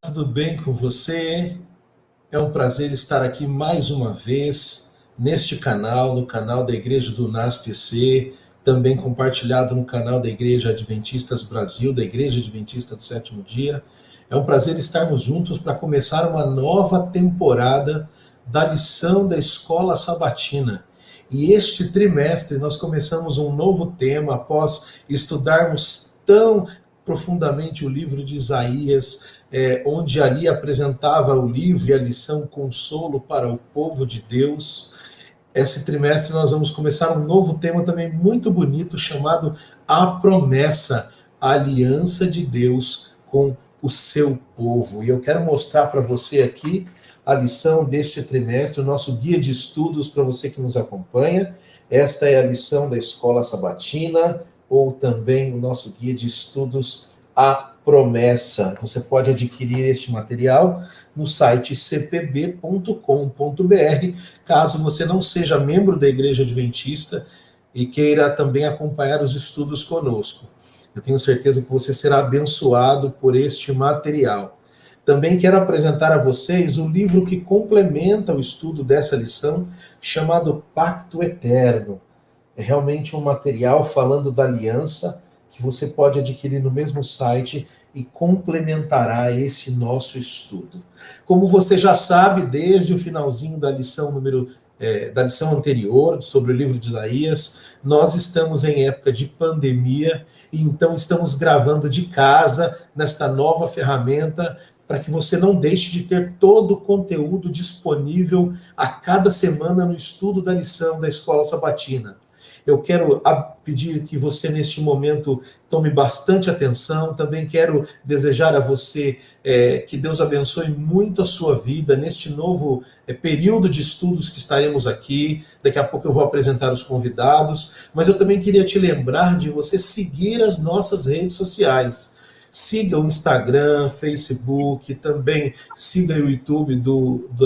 Tudo bem com você? É um prazer estar aqui mais uma vez neste canal, no canal da Igreja do NASPC, também compartilhado no canal da Igreja Adventistas Brasil, da Igreja Adventista do Sétimo Dia. É um prazer estarmos juntos para começar uma nova temporada da lição da Escola Sabatina. E este trimestre nós começamos um novo tema após estudarmos tão profundamente o livro de Isaías, onde ali apresentava o livro e a lição Consolo para o povo de Deus. Esse trimestre nós vamos começar um novo tema também muito bonito, chamado A Promessa, a Aliança de Deus com o seu povo. E eu quero mostrar para você aqui a lição deste trimestre, o nosso guia de estudos para você que nos acompanha. Esta é a lição da Escola Sabatina, ou também o nosso guia de estudos A Promessa. Você pode adquirir este material no site cpb.com.br, caso você não seja membro da Igreja Adventista e queira também acompanhar os estudos conosco. Eu tenho certeza que você será abençoado por este material. Também quero apresentar a vocês o livro que complementa o estudo dessa lição, chamado Pacto Eterno. É realmente um material falando da aliança que você pode adquirir no mesmo site e complementará esse nosso estudo. Como você já sabe, desde o finalzinho da lição da lição anterior, sobre o livro de Isaías, nós estamos em época de pandemia, e então estamos gravando de casa, nesta nova ferramenta, para que você não deixe de ter todo o conteúdo disponível a cada semana no estudo da lição da Escola Sabatina. Eu quero pedir que você, neste momento, tome bastante atenção. Também quero desejar a você que Deus abençoe muito a sua vida neste novo período de estudos que estaremos aqui. Daqui a pouco eu vou apresentar os convidados. Mas eu também queria te lembrar de você seguir as nossas redes sociais. Siga o Instagram, Facebook, também siga o YouTube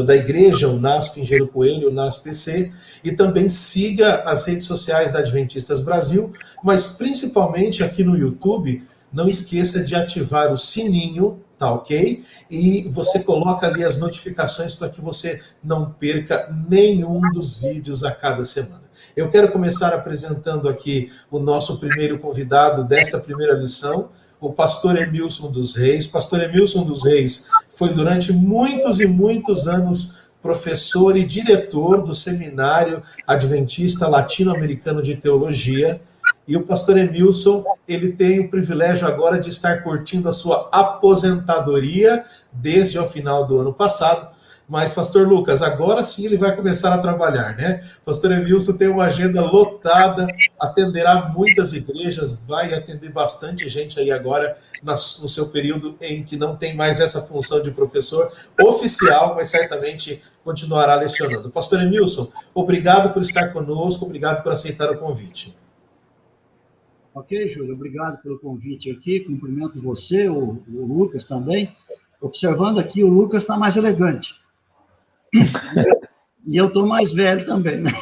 da Igreja, o NASP Engenheiro Coelho, o NASPC, e também siga as redes sociais da Adventistas Brasil, mas principalmente aqui no YouTube, não esqueça de ativar o sininho, tá ok? E você coloca ali as notificações para que você não perca nenhum dos vídeos a cada semana. Eu quero começar apresentando aqui o nosso primeiro convidado desta primeira lição, o pastor Emilson dos Reis. Pastor Emilson dos Reis foi durante muitos e muitos anos professor e diretor do Seminário Adventista Latino-Americano de Teologia, e o pastor Emilson, ele tem o privilégio agora de estar curtindo a sua aposentadoria desde o final do ano passado. Mas, pastor Lucas, agora sim ele vai começar a trabalhar, né? Pastor Emilson tem uma agenda lotada, atenderá muitas igrejas, vai atender bastante gente aí agora no seu período em que não tem mais essa função de professor oficial, mas certamente continuará lecionando. Pastor Emilson, obrigado por estar conosco, obrigado por aceitar o convite. Ok, Júlio, obrigado pelo convite aqui, cumprimento você, o Lucas também. Observando aqui, o Lucas está mais elegante. E eu estou mais velho também, né?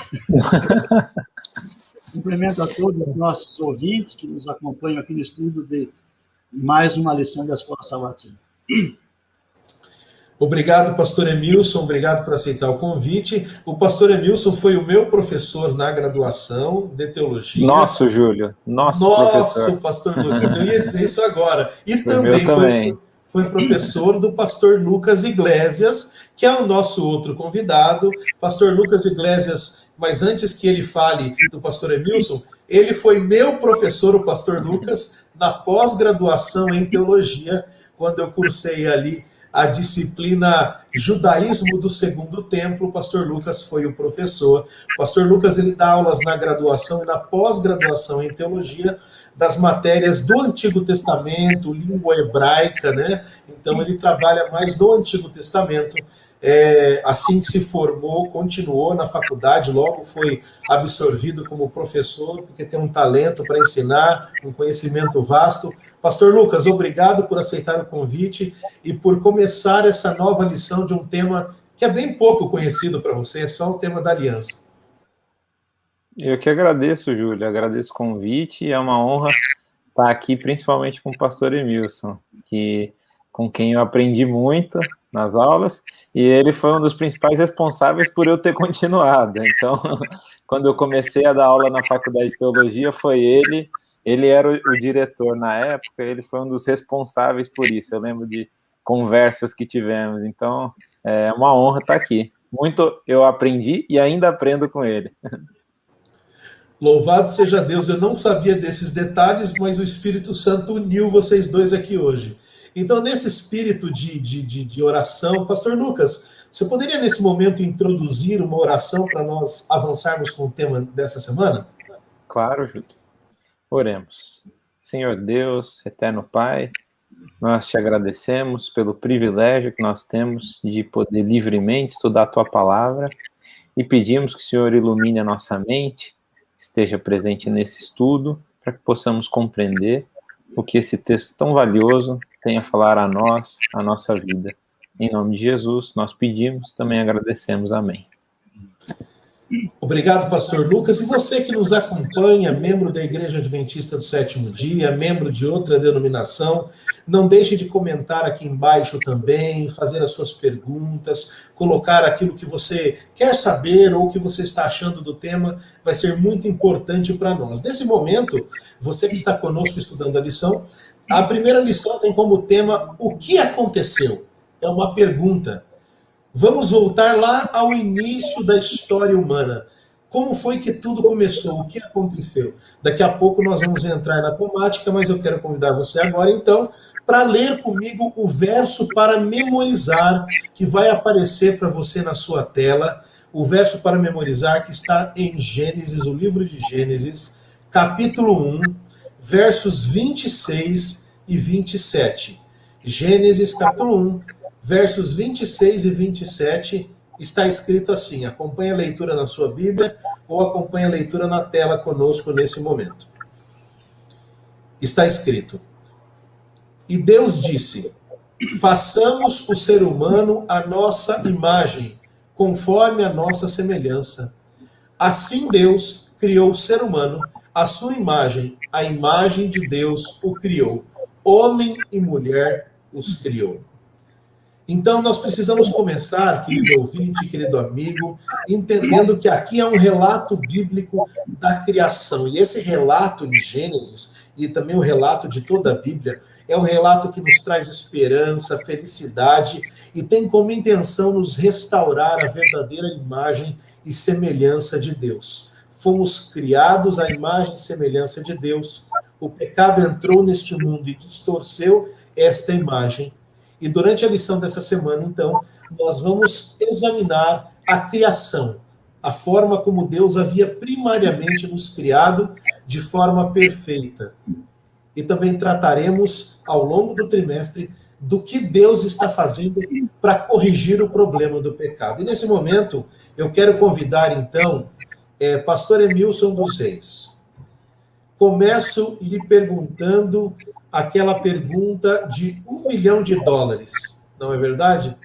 Cumprimento a todos os nossos ouvintes que nos acompanham aqui no estudo de mais uma lição da Escola Sabatina. Obrigado, pastor Emilson, obrigado por aceitar o convite. O pastor Emilson foi o meu professor na graduação de teologia. Nosso, Júlio, nosso professor. Pastor Lucas, eu ia dizer isso agora. E também foi professor do pastor Lucas Iglesias, que é o nosso outro convidado. Pastor Lucas Iglesias, mas antes que ele fale do pastor Emilson, ele foi meu professor, o pastor Lucas, na pós-graduação em teologia, quando eu cursei ali a disciplina Judaísmo do Segundo Templo. O pastor Lucas foi o professor. O pastor Lucas, ele dá aulas na graduação e na pós-graduação em teologia das matérias do Antigo Testamento, língua hebraica, né? Então ele trabalha mais no Antigo Testamento. Assim que se formou, continuou na faculdade, logo foi absorvido como professor, porque tem um talento para ensinar, um conhecimento vasto. Pastor Lucas, obrigado por aceitar o convite e por começar essa nova lição de um tema que é bem pouco conhecido para você, é só o tema da aliança. Eu que agradeço, Júlio, agradeço o convite e é uma honra estar aqui, principalmente com o pastor Emilson, com quem eu aprendi muito nas aulas, e ele foi um dos principais responsáveis por eu ter continuado. Então, quando eu comecei a dar aula na faculdade de teologia, foi ele era o diretor na época, ele foi um dos responsáveis por isso. Eu lembro de conversas que tivemos, então é uma honra estar aqui. Muito eu aprendi e ainda aprendo com ele. Louvado seja Deus, eu não sabia desses detalhes, mas o Espírito Santo uniu vocês dois aqui hoje. Então, nesse espírito de oração, pastor Lucas, você poderia nesse momento introduzir uma oração para nós avançarmos com o tema dessa semana? Claro, Júlio. Oremos. Senhor Deus, eterno Pai, nós te agradecemos pelo privilégio que nós temos de poder livremente estudar a tua palavra e pedimos que o Senhor ilumine a nossa mente, esteja presente nesse estudo, para que possamos compreender o que esse texto tão valioso tem a falar a nós, a nossa vida. Em nome de Jesus, nós pedimos, também agradecemos. Amém. Obrigado, pastor Lucas. E você que nos acompanha, membro da Igreja Adventista do Sétimo Dia, membro de outra denominação, não deixe de comentar aqui embaixo também, fazer as suas perguntas, colocar aquilo que você quer saber ou que você está achando do tema, vai ser muito importante para nós. Nesse momento, você que está conosco estudando a lição, a primeira lição tem como tema o que aconteceu? É uma pergunta. Vamos voltar lá ao início da história humana. Como foi que tudo começou? O que aconteceu? Daqui a pouco nós vamos entrar na temática, mas eu quero convidar você agora, então, para ler comigo o verso para memorizar, que vai aparecer para você na sua tela. O verso para memorizar que está em Gênesis, o livro de Gênesis, capítulo 1, versos 26 e 27. Gênesis, capítulo 1, versos 26 e 27, está escrito assim. Acompanhe a leitura na sua Bíblia ou acompanhe a leitura na tela conosco nesse momento. Está escrito: E Deus disse: façamos o ser humano à nossa imagem, conforme a nossa semelhança. Assim Deus criou o ser humano, à sua imagem, a imagem de Deus o criou. Homem e mulher os criou. Então, nós precisamos começar, querido ouvinte, querido amigo, entendendo que aqui é um relato bíblico da criação. E esse relato em Gênesis, e também o relato de toda a Bíblia, é um relato que nos traz esperança, felicidade, e tem como intenção nos restaurar a verdadeira imagem e semelhança de Deus. Fomos criados à imagem e semelhança de Deus. O pecado entrou neste mundo e distorceu esta imagem. E durante a lição dessa semana, então, nós vamos examinar a criação, a forma como Deus havia primariamente nos criado de forma perfeita. E também trataremos, ao longo do trimestre, do que Deus está fazendo para corrigir o problema do pecado. E nesse momento, eu quero convidar, então, pastor Emilson dos Reis. Começo lhe perguntando aquela pergunta de $1 milhão, não é verdade?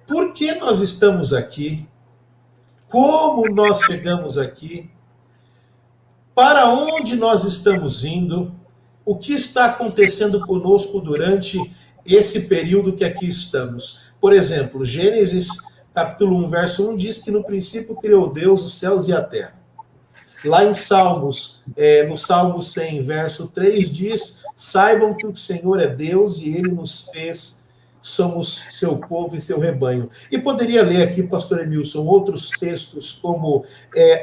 Por que nós estamos aqui? Como nós chegamos aqui? Para onde nós estamos indo? O que está acontecendo conosco durante esse período que aqui estamos? Por exemplo, Gênesis, capítulo 1, verso 1, diz que no princípio criou Deus os céus e a terra. Lá em Salmos, no Salmo 100, verso 3, diz: saibam que o Senhor é Deus e Ele nos fez, somos seu povo e seu rebanho. E poderia ler aqui, pastor Emilson, outros textos como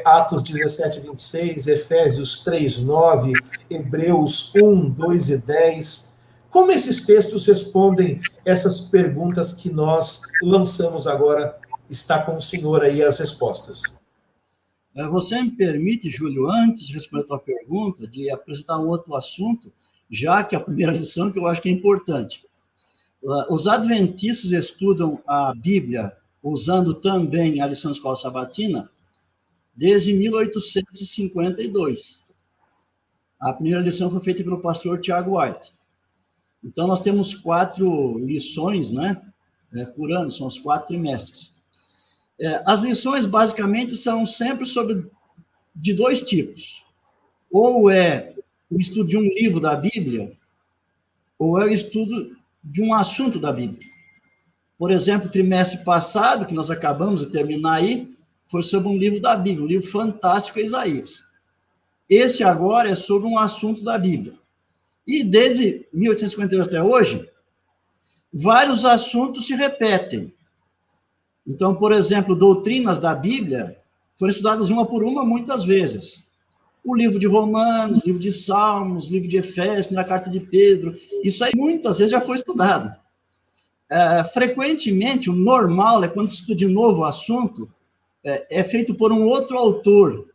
Atos 17, 26, Efésios 3, 9, Hebreus 1, 2 e 10, Como esses textos respondem essas perguntas que nós lançamos agora? Está com o senhor aí as respostas. Você me permite, Júlio, antes de responder a tua pergunta, de apresentar um outro assunto, já que a primeira lição que eu acho que é importante. Os adventistas estudam a Bíblia usando também a lição de escola sabatina desde 1852. A primeira lição foi feita pelo pastor Tiago White. Então, nós temos 4 lições, né, por ano, são os 4 trimestres. As lições, basicamente, são sempre de 2 tipos. Ou é o estudo de um livro da Bíblia, ou é o estudo de um assunto da Bíblia. Por exemplo, o trimestre passado, que nós acabamos de terminar aí, foi sobre um livro da Bíblia, um livro fantástico, Isaías. Esse agora é sobre um assunto da Bíblia. E desde 1852 até hoje, vários assuntos se repetem. Então, por exemplo, doutrinas da Bíblia foram estudadas uma por uma muitas vezes. O livro de Romanos, o livro de Salmos, o livro de Efésios, a primeira carta de Pedro, isso aí muitas vezes já foi estudado. Frequentemente, o normal é quando se estuda de novo o assunto, é feito por um outro autor,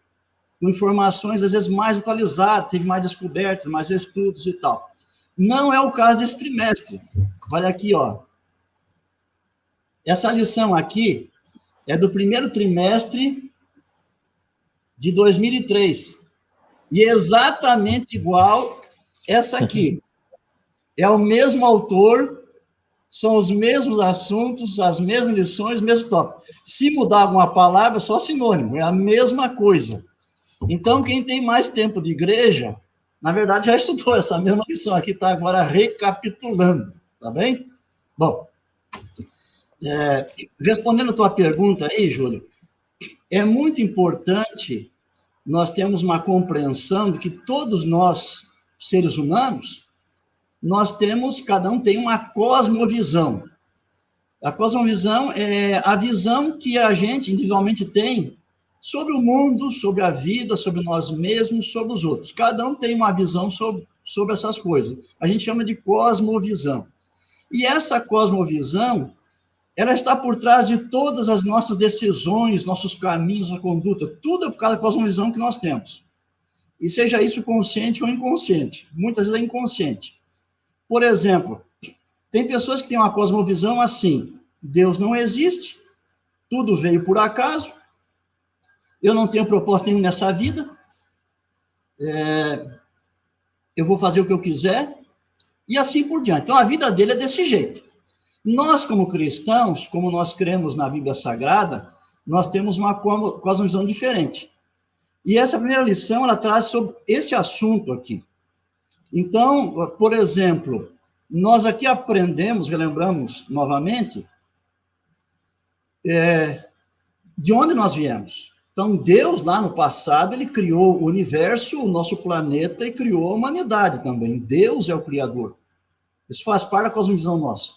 com informações, às vezes, mais atualizadas, teve mais descobertas, mais estudos e tal. Não é o caso desse trimestre. Olha aqui, ó. Essa lição aqui é do primeiro trimestre de 2003. E é exatamente igual essa aqui. É o mesmo autor, são os mesmos assuntos, as mesmas lições, mesmo tópico. Se mudar alguma palavra, é só sinônimo, é a mesma coisa. Então, quem tem mais tempo de igreja, na verdade, já estudou essa mesma lição aqui, está agora recapitulando, tá bem? Bom, respondendo a tua pergunta aí, Júlio, é muito importante nós termos uma compreensão de que todos nós, seres humanos, cada um tem uma cosmovisão. A cosmovisão é a visão que a gente individualmente tem sobre o mundo, sobre a vida, sobre nós mesmos, sobre os outros. Cada um tem uma visão sobre essas coisas. A gente chama de cosmovisão. E essa cosmovisão, ela está por trás de todas as nossas decisões, nossos caminhos, a conduta. Tudo é por causa da cosmovisão que nós temos. E seja isso consciente ou inconsciente. Muitas vezes é inconsciente. Por exemplo, tem pessoas que têm uma cosmovisão assim: Deus não existe, tudo veio por acaso, eu não tenho propósito nenhum nessa vida, eu vou fazer o que eu quiser, e assim por diante. Então, a vida dele é desse jeito. Nós, como cristãos, como nós cremos na Bíblia Sagrada, nós temos uma cosmovisão diferente. E essa primeira lição, ela traz sobre esse assunto aqui. Então, por exemplo, nós aqui aprendemos, relembramos novamente, de onde nós viemos. Então, Deus, lá no passado, ele criou o universo, o nosso planeta, e criou a humanidade também. Deus é o Criador. Isso faz parte da cosmovisão nossa.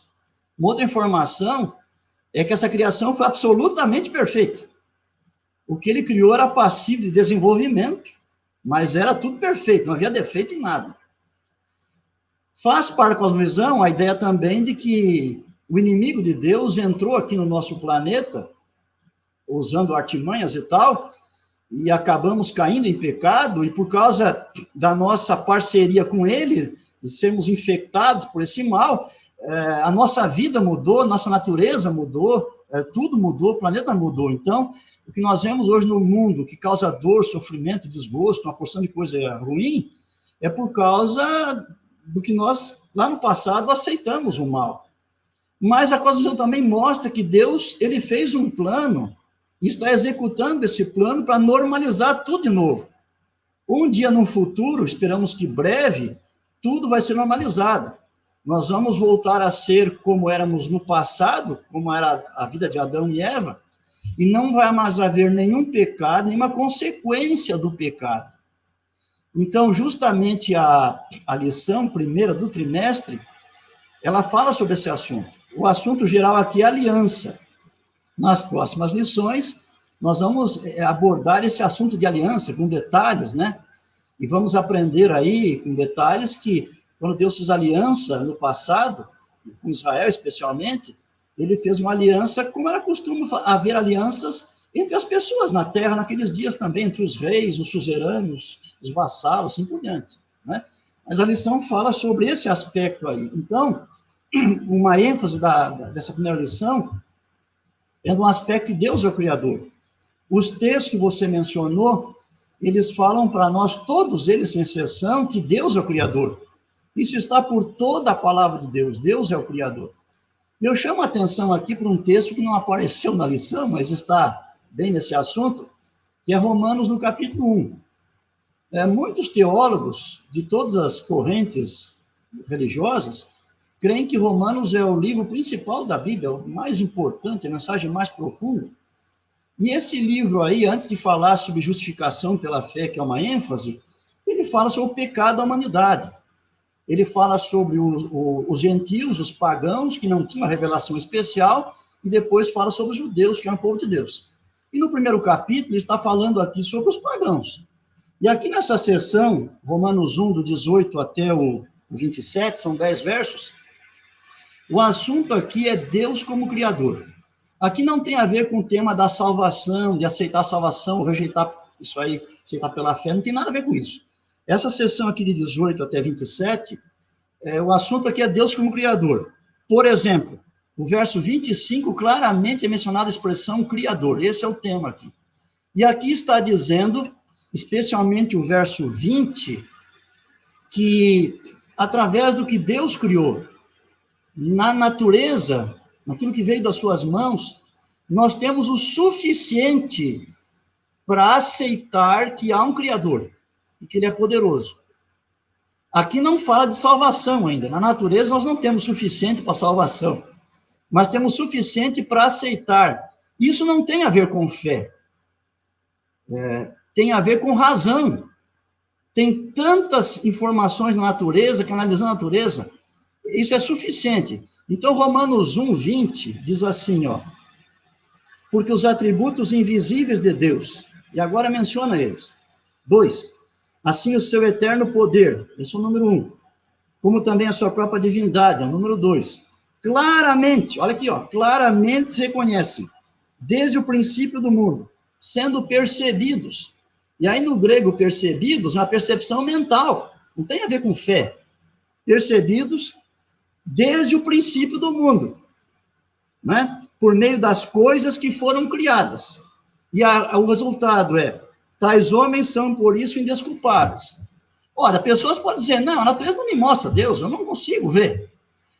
Uma outra informação é que essa criação foi absolutamente perfeita. O que ele criou era passivo de desenvolvimento, mas era tudo perfeito, não havia defeito em nada. Faz parte da cosmovisão a ideia também de que o inimigo de Deus entrou aqui no nosso planeta, usando artimanhas e tal, e acabamos caindo em pecado, e por causa da nossa parceria com ele, de sermos infectados por esse mal, a nossa vida mudou, nossa natureza mudou, tudo mudou, o planeta mudou. Então, o que nós vemos hoje no mundo, que causa dor, sofrimento, desgosto, uma porção de coisa ruim, é por causa do que nós, lá no passado, aceitamos o mal. Mas a cosmovisão também mostra que Deus, ele fez um plano, e está executando esse plano para normalizar tudo de novo. Um dia no futuro, esperamos que breve, tudo vai ser normalizado. Nós vamos voltar a ser como éramos no passado, como era a vida de Adão e Eva, e não vai mais haver nenhum pecado, nenhuma consequência do pecado. Então, justamente a lição primeira do trimestre, ela fala sobre esse assunto. O assunto geral aqui é aliança. Nas próximas lições, nós vamos abordar esse assunto de aliança com detalhes, né? E vamos aprender aí, com detalhes, que Quando Deus fez aliança no passado, com Israel especialmente, ele fez uma aliança, como era costume haver alianças entre as pessoas na terra naqueles dias também, entre os reis, os suzeranos, os vassalos, assim por diante, né? Mas a lição fala sobre esse aspecto aí. Então, uma ênfase dessa primeira lição é no aspecto de Deus é o Criador. Os textos que você mencionou, eles falam para nós, todos eles sem exceção, que Deus é o Criador. Isso está por toda a palavra de Deus. Deus é o Criador. Eu chamo a atenção aqui para um texto que não apareceu na lição, mas está bem nesse assunto, que é Romanos, no capítulo 1. Muitos teólogos de todas as correntes religiosas creem que Romanos é o livro principal da Bíblia, o mais importante, a mensagem mais profunda. E esse livro aí, antes de falar sobre justificação pela fé, que é uma ênfase, ele fala sobre o pecado da humanidade. Ele fala sobre os gentios, os pagãos, que não tinham uma revelação especial, e depois fala sobre os judeus, que eram o povo de Deus. E no primeiro capítulo, ele está falando aqui sobre os pagãos. E aqui nessa seção, Romanos 1, do 18 até o 27, são 10 versos, o assunto aqui é Deus como Criador. Aqui não tem a ver com o tema da salvação, de aceitar a salvação, rejeitar isso aí, aceitar pela fé, não tem nada a ver com isso. Essa seção aqui de 18 até 27, o assunto aqui é Deus como Criador. Por exemplo, o verso 25, claramente é mencionada a expressão Criador. Esse é o tema aqui. E aqui está dizendo, especialmente o verso 20, que através do que Deus criou, na natureza, naquilo que veio das suas mãos, nós temos o suficiente para aceitar que há um Criador e que ele é poderoso. Aqui não fala de salvação ainda. Na natureza nós não temos suficiente para salvação, mas temos suficiente para aceitar. Isso não tem a ver com fé. Tem a ver com razão. Tem tantas informações na natureza, que analisando a natureza, isso é suficiente. Então, Romanos 1, 20, diz assim, ó, porque os atributos invisíveis de Deus, e agora menciona eles. 2, assim o seu eterno poder, esse é o número 1, como também a sua própria divindade, é o número 2. Claramente, olha aqui, ó, claramente se reconhecem, desde o princípio do mundo, sendo percebidos. E aí no grego percebidos, uma percepção mental, não tem a ver com fé. Percebidos desde o princípio do mundo, né? Por meio das coisas que foram criadas. E o resultado é, tais homens são por isso indesculpáveis. Ora, pessoas podem dizer, não, a natureza não me mostra Deus, eu não consigo ver.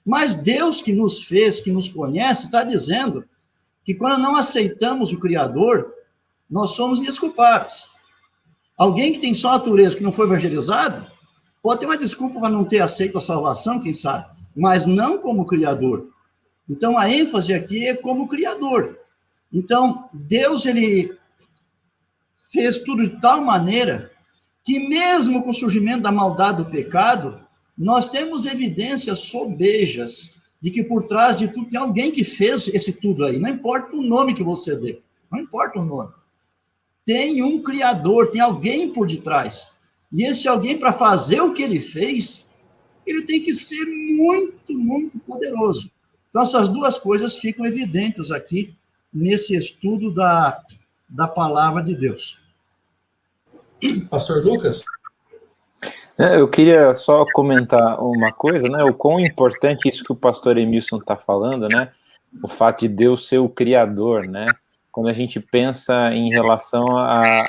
Mas Deus que nos fez, que nos conhece, está dizendo que quando não aceitamos o Criador, nós somos indesculpáveis. Alguém que tem só natureza, que não foi evangelizado, pode ter uma desculpa para não ter aceito a salvação, quem sabe, mas não como Criador. Então, a ênfase aqui é como Criador. Então, Deus, ele fez tudo de tal maneira que mesmo com o surgimento da maldade do pecado, nós temos evidências sobejas de que por trás de tudo tem alguém que fez esse tudo aí. Não importa o nome que você dê, não importa o nome. Tem um Criador, tem alguém por detrás. E esse alguém, para fazer o que ele fez, ele tem que ser muito, muito poderoso. Então, essas duas coisas ficam evidentes aqui nesse estudo da palavra de Deus. Pastor Lucas? Eu queria só comentar uma coisa, né? O quão importante isso que o pastor Emilson está falando, né? O fato de Deus ser o Criador, né? Quando a gente pensa em relação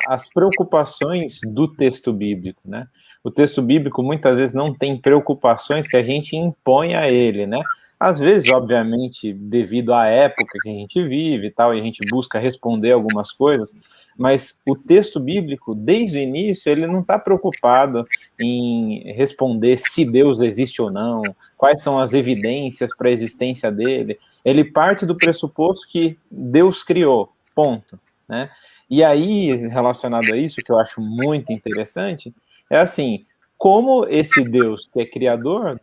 às preocupações do texto bíblico, né? O texto bíblico muitas vezes não tem preocupações que a gente impõe a ele, né? Às vezes, obviamente, devido à época que a gente vive e tal, e a gente busca responder algumas coisas, mas o texto bíblico, desde o início, ele não está preocupado em responder se Deus existe ou não, quais são as evidências para a existência dele. Ele parte do pressuposto que Deus criou, ponto, né? E aí, relacionado a isso, que eu acho muito interessante, é assim, como esse Deus que é criador,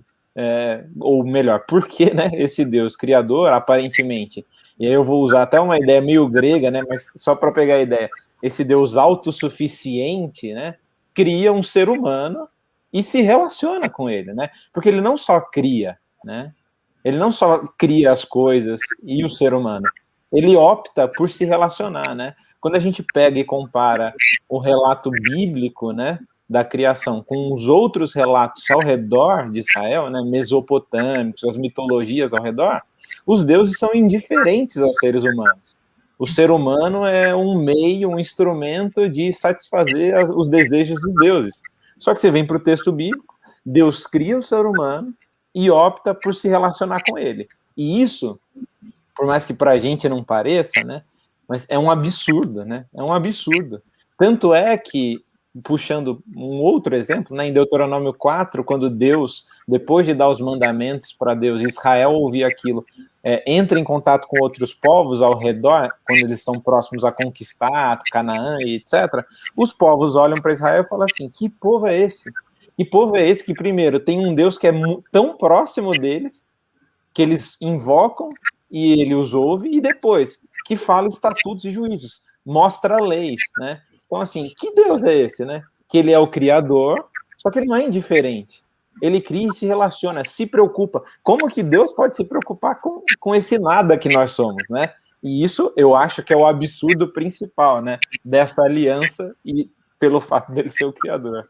ou melhor, por que, né, esse Deus criador, aparentemente, e aí eu vou usar até uma ideia meio grega, né, mas só para pegar a ideia, esse Deus autossuficiente, né, cria um ser humano e se relaciona com ele, né? Porque ele não só cria, né? Ele não só cria as coisas e o ser humano, ele opta por se relacionar, né? Quando a gente pega e compara o relato bíblico, né, da criação com os outros relatos ao redor de Israel, né, mesopotâmicos, as mitologias ao redor, os deuses são indiferentes aos seres humanos. O ser humano é um meio, um instrumento de satisfazer os desejos dos deuses. Só que você vem para o texto bíblico, Deus cria o ser humano e opta por se relacionar com ele. E isso, por mais que para a gente não pareça, né, mas é um absurdo, né? É um absurdo. Tanto é que, puxando um outro exemplo, né, em Deuteronômio 4, quando Deus, depois de dar os mandamentos para Deus, Israel ouvir aquilo, entra em contato com outros povos ao redor, quando eles estão próximos a conquistar Canaã e etc., os povos olham para Israel e falam assim, que povo é esse? Que povo é esse que, primeiro, tem um Deus que é tão próximo deles, que eles invocam e ele os ouve, e depois, que fala estatutos e juízos, mostra leis, né? Então, assim, que Deus é esse, né? Que ele é o criador, só que ele não é indiferente. Ele cria e se relaciona, se preocupa. Como que Deus pode se preocupar com esse nada que nós somos, né? E isso eu acho que é o absurdo principal, né? Dessa aliança e pelo fato dele ser o criador.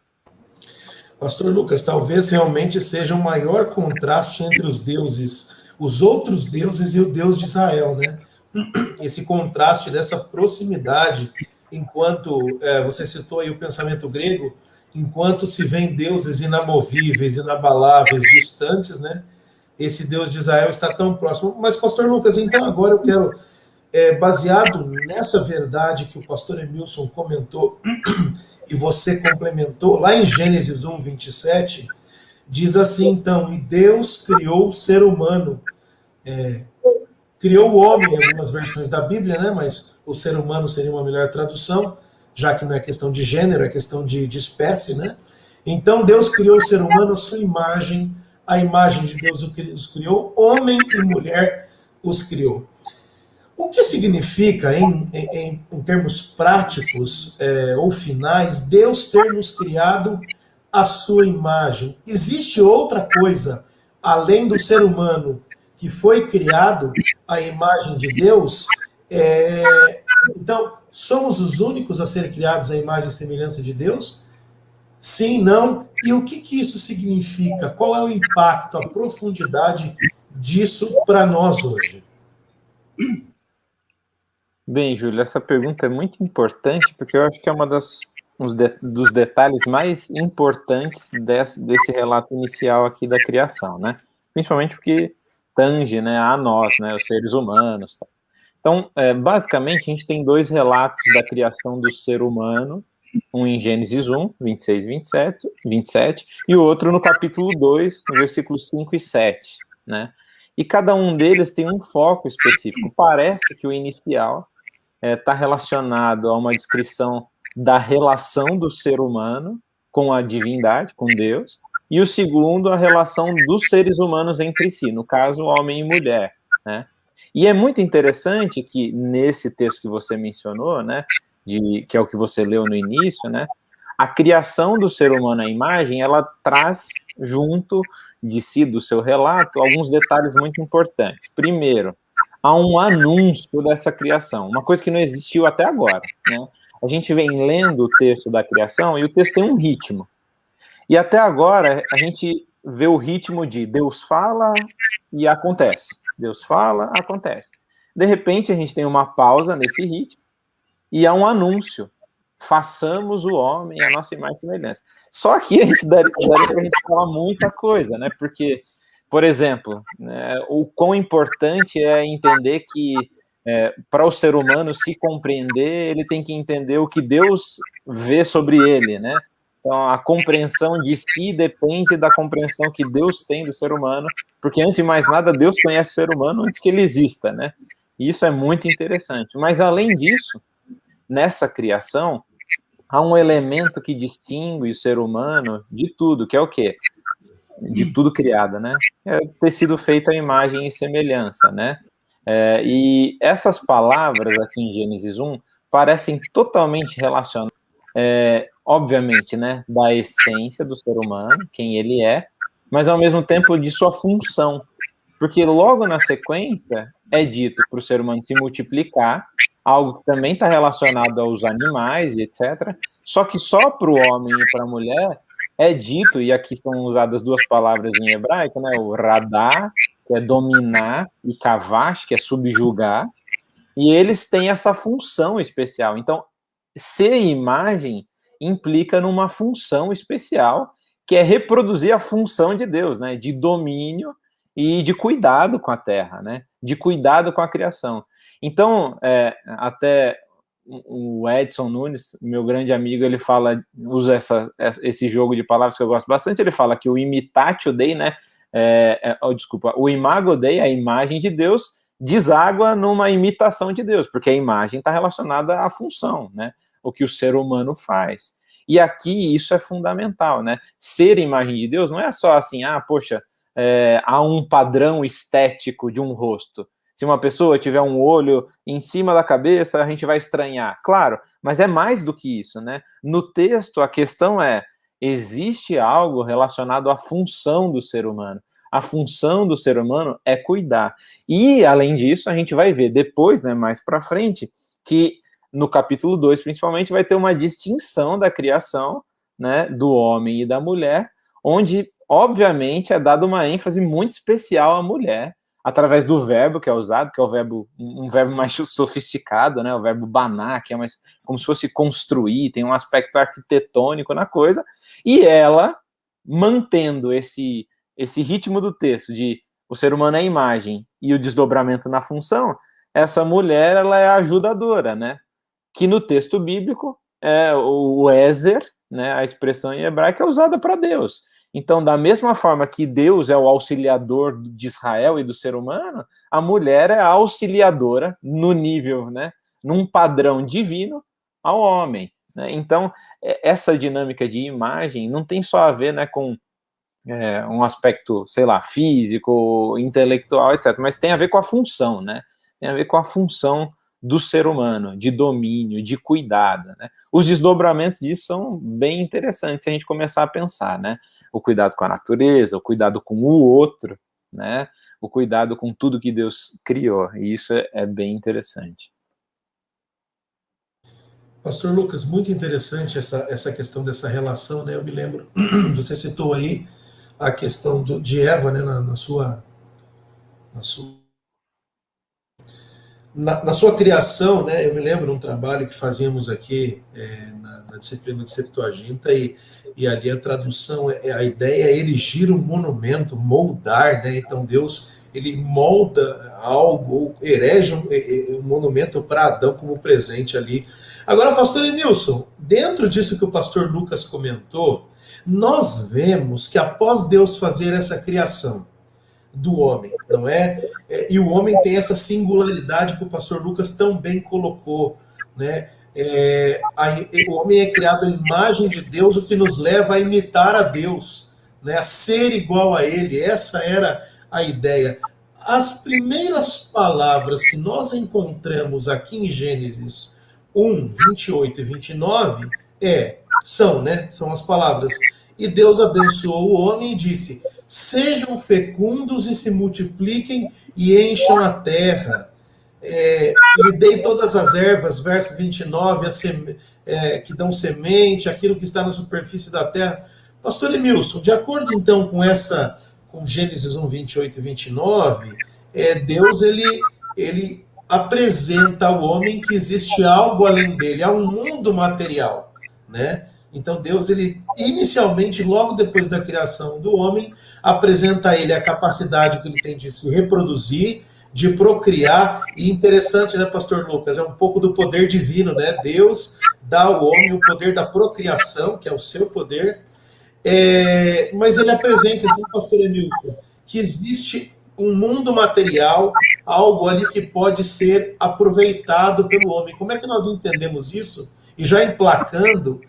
Pastor Lucas, talvez realmente seja o maior contraste entre os deuses, os outros deuses e o Deus de Israel, né? Esse contraste dessa proximidade, enquanto você citou aí o pensamento grego, enquanto se vêem deuses inamovíveis, inabaláveis, distantes, né? Esse Deus de Israel está tão próximo. Mas, pastor Lucas, então agora eu quero, baseado nessa verdade que o pastor Emilson comentou e você complementou, lá em Gênesis 1, 27, diz assim, então, e Deus criou o ser humano, criou o homem em algumas versões da Bíblia, né? Mas o ser humano seria uma melhor tradução, já que não é questão de gênero, é questão de espécie, né? Então Deus criou o ser humano à sua imagem, a imagem de Deus os criou, homem e mulher os criou. O que significa, em termos práticos ou finais, Deus ter nos criado à sua imagem? Existe outra coisa, além do ser humano, que foi criado à imagem de Deus? Então, somos os únicos a ser criados à imagem e semelhança de Deus? Sim, não? E o que isso significa? Qual é o impacto, a profundidade disso para nós hoje? Bem, Júlio, essa pergunta é muito importante, porque eu acho que é uma dos detalhes mais importantes desse relato inicial aqui da criação, né? Principalmente porque tange, né, a nós, né, os seres humanos. Então, basicamente, a gente tem dois relatos da criação do ser humano, um em Gênesis 1, 26 e 27, e o outro no capítulo 2, no versículos 5 e 7, né? E cada um deles tem um foco específico. Parece que o inicial está relacionado a uma descrição da relação do ser humano com a divindade, com Deus, e o segundo, a relação dos seres humanos entre si, no caso, homem e mulher, né? E é muito interessante que nesse texto que você mencionou, né, que é o que você leu no início, né, a criação do ser humano à imagem, ela traz junto de si, do seu relato, alguns detalhes muito importantes. Primeiro, há um anúncio dessa criação, uma coisa que não existiu até agora, né? A gente vem lendo o texto da criação e o texto tem um ritmo. E até agora a gente vê o ritmo de Deus fala e acontece. Deus fala, acontece. De repente a gente tem uma pausa nesse ritmo e há um anúncio. Façamos o homem a nossa imagem e semelhança. Só que a gente daria para a gente falar muita coisa, né? Porque, por exemplo, o quão importante é entender que para o ser humano se compreender, ele tem que entender o que Deus vê sobre ele, né? Então, a compreensão de si depende da compreensão que Deus tem do ser humano, porque, antes de mais nada, Deus conhece o ser humano antes que ele exista, né? E isso é muito interessante. Mas, além disso, nessa criação, há um elemento que distingue o ser humano de tudo, que é o quê? De tudo criado, né? É ter sido feito à imagem e semelhança, né? E essas palavras aqui em Gênesis 1 parecem totalmente relacionadas. obviamente, né, da essência do ser humano, quem ele é, mas ao mesmo tempo de sua função. Porque logo na sequência é dito para o ser humano se multiplicar, algo que também está relacionado aos animais e etc. Só que só para o homem e para a mulher é dito, e aqui são usadas duas palavras em hebraico, né? O radar, que é dominar, e kavash, que é subjugar, e eles têm essa função especial. Então, ser imagem implica numa função especial, que é reproduzir a função de Deus, né? De domínio e de cuidado com a terra, né? De cuidado com a criação. Então, até o Edson Nunes, meu grande amigo, ele fala, usa esse jogo de palavras que eu gosto bastante, ele fala que o imitatio Dei, né? O imago Dei, a imagem de Deus, deságua numa imitação de Deus, porque a imagem está relacionada à função, né? O que o ser humano faz. E aqui isso é fundamental, né? Ser imagem de Deus não é só assim, poxa, há um padrão estético de um rosto. Se uma pessoa tiver um olho em cima da cabeça, a gente vai estranhar. Claro, mas é mais do que isso, né? No texto, a questão é, existe algo relacionado à função do ser humano. A função do ser humano é cuidar. E, além disso, a gente vai ver depois, né, mais para frente, que no capítulo 2, principalmente, vai ter uma distinção da criação, né, do homem e da mulher, onde, obviamente, é dada uma ênfase muito especial à mulher, através do verbo que é usado, que é um verbo mais sofisticado, né, o verbo banar, que é mais como se fosse construir, tem um aspecto arquitetônico na coisa, e ela, mantendo esse ritmo do texto de o ser humano é a imagem e o desdobramento na função, essa mulher, ela é a ajudadora, né, que no texto bíblico é o Ezer, né, a expressão em hebraico é usada para Deus. Então, da mesma forma que Deus é o auxiliador de Israel e do ser humano, a mulher é a auxiliadora no nível, né, num padrão divino ao homem, né? Então, essa dinâmica de imagem não tem só a ver, né, com um aspecto, sei lá, físico, intelectual, etc., mas tem a ver com a função, né? Tem a ver com a função do ser humano, de domínio, de cuidado, né? Os desdobramentos disso são bem interessantes se a gente começar a pensar, né? O cuidado com a natureza, o cuidado com o outro, né? O cuidado com tudo que Deus criou, e isso é bem interessante. Pastor Lucas, muito interessante essa questão dessa relação, né? Eu me lembro, você citou aí a questão de Eva, né? Na sua criação, né? Eu me lembro de um trabalho que fazíamos aqui na disciplina de Septuaginta, e ali a tradução, a ideia é erigir um monumento, moldar, né? Então Deus, ele molda algo, ou erege um monumento para Adão como presente ali. Agora, pastor Emilson, dentro disso que o pastor Lucas comentou, nós vemos que após Deus fazer essa criação do homem, não é? E o homem tem essa singularidade que o pastor Lucas tão bem colocou, né? O homem é criado à imagem de Deus, o que nos leva a imitar a Deus, né? A ser igual a Ele. Essa era a ideia. As primeiras palavras que nós encontramos aqui em Gênesis 1, 28 e 29 são as palavras: e Deus abençoou o homem e disse: sejam fecundos e se multipliquem e encham a terra. Lhe dei todas as ervas, verso 29, que dão semente, aquilo que está na superfície da terra. Pastor Emilson, de acordo então com Gênesis 1, 28 e 29, Deus ele apresenta ao homem que existe algo além dele, há um mundo material, né? Então Deus, ele inicialmente, logo depois da criação do homem, apresenta a ele a capacidade que ele tem de se reproduzir, de procriar, e interessante, né, pastor Lucas, é um pouco do poder divino, né? Deus dá ao homem o poder da procriação, que é o seu poder, mas ele apresenta, então, pastor Emilson, que existe um mundo material, algo ali que pode ser aproveitado pelo homem. Como é que nós entendemos isso? E já emplacando,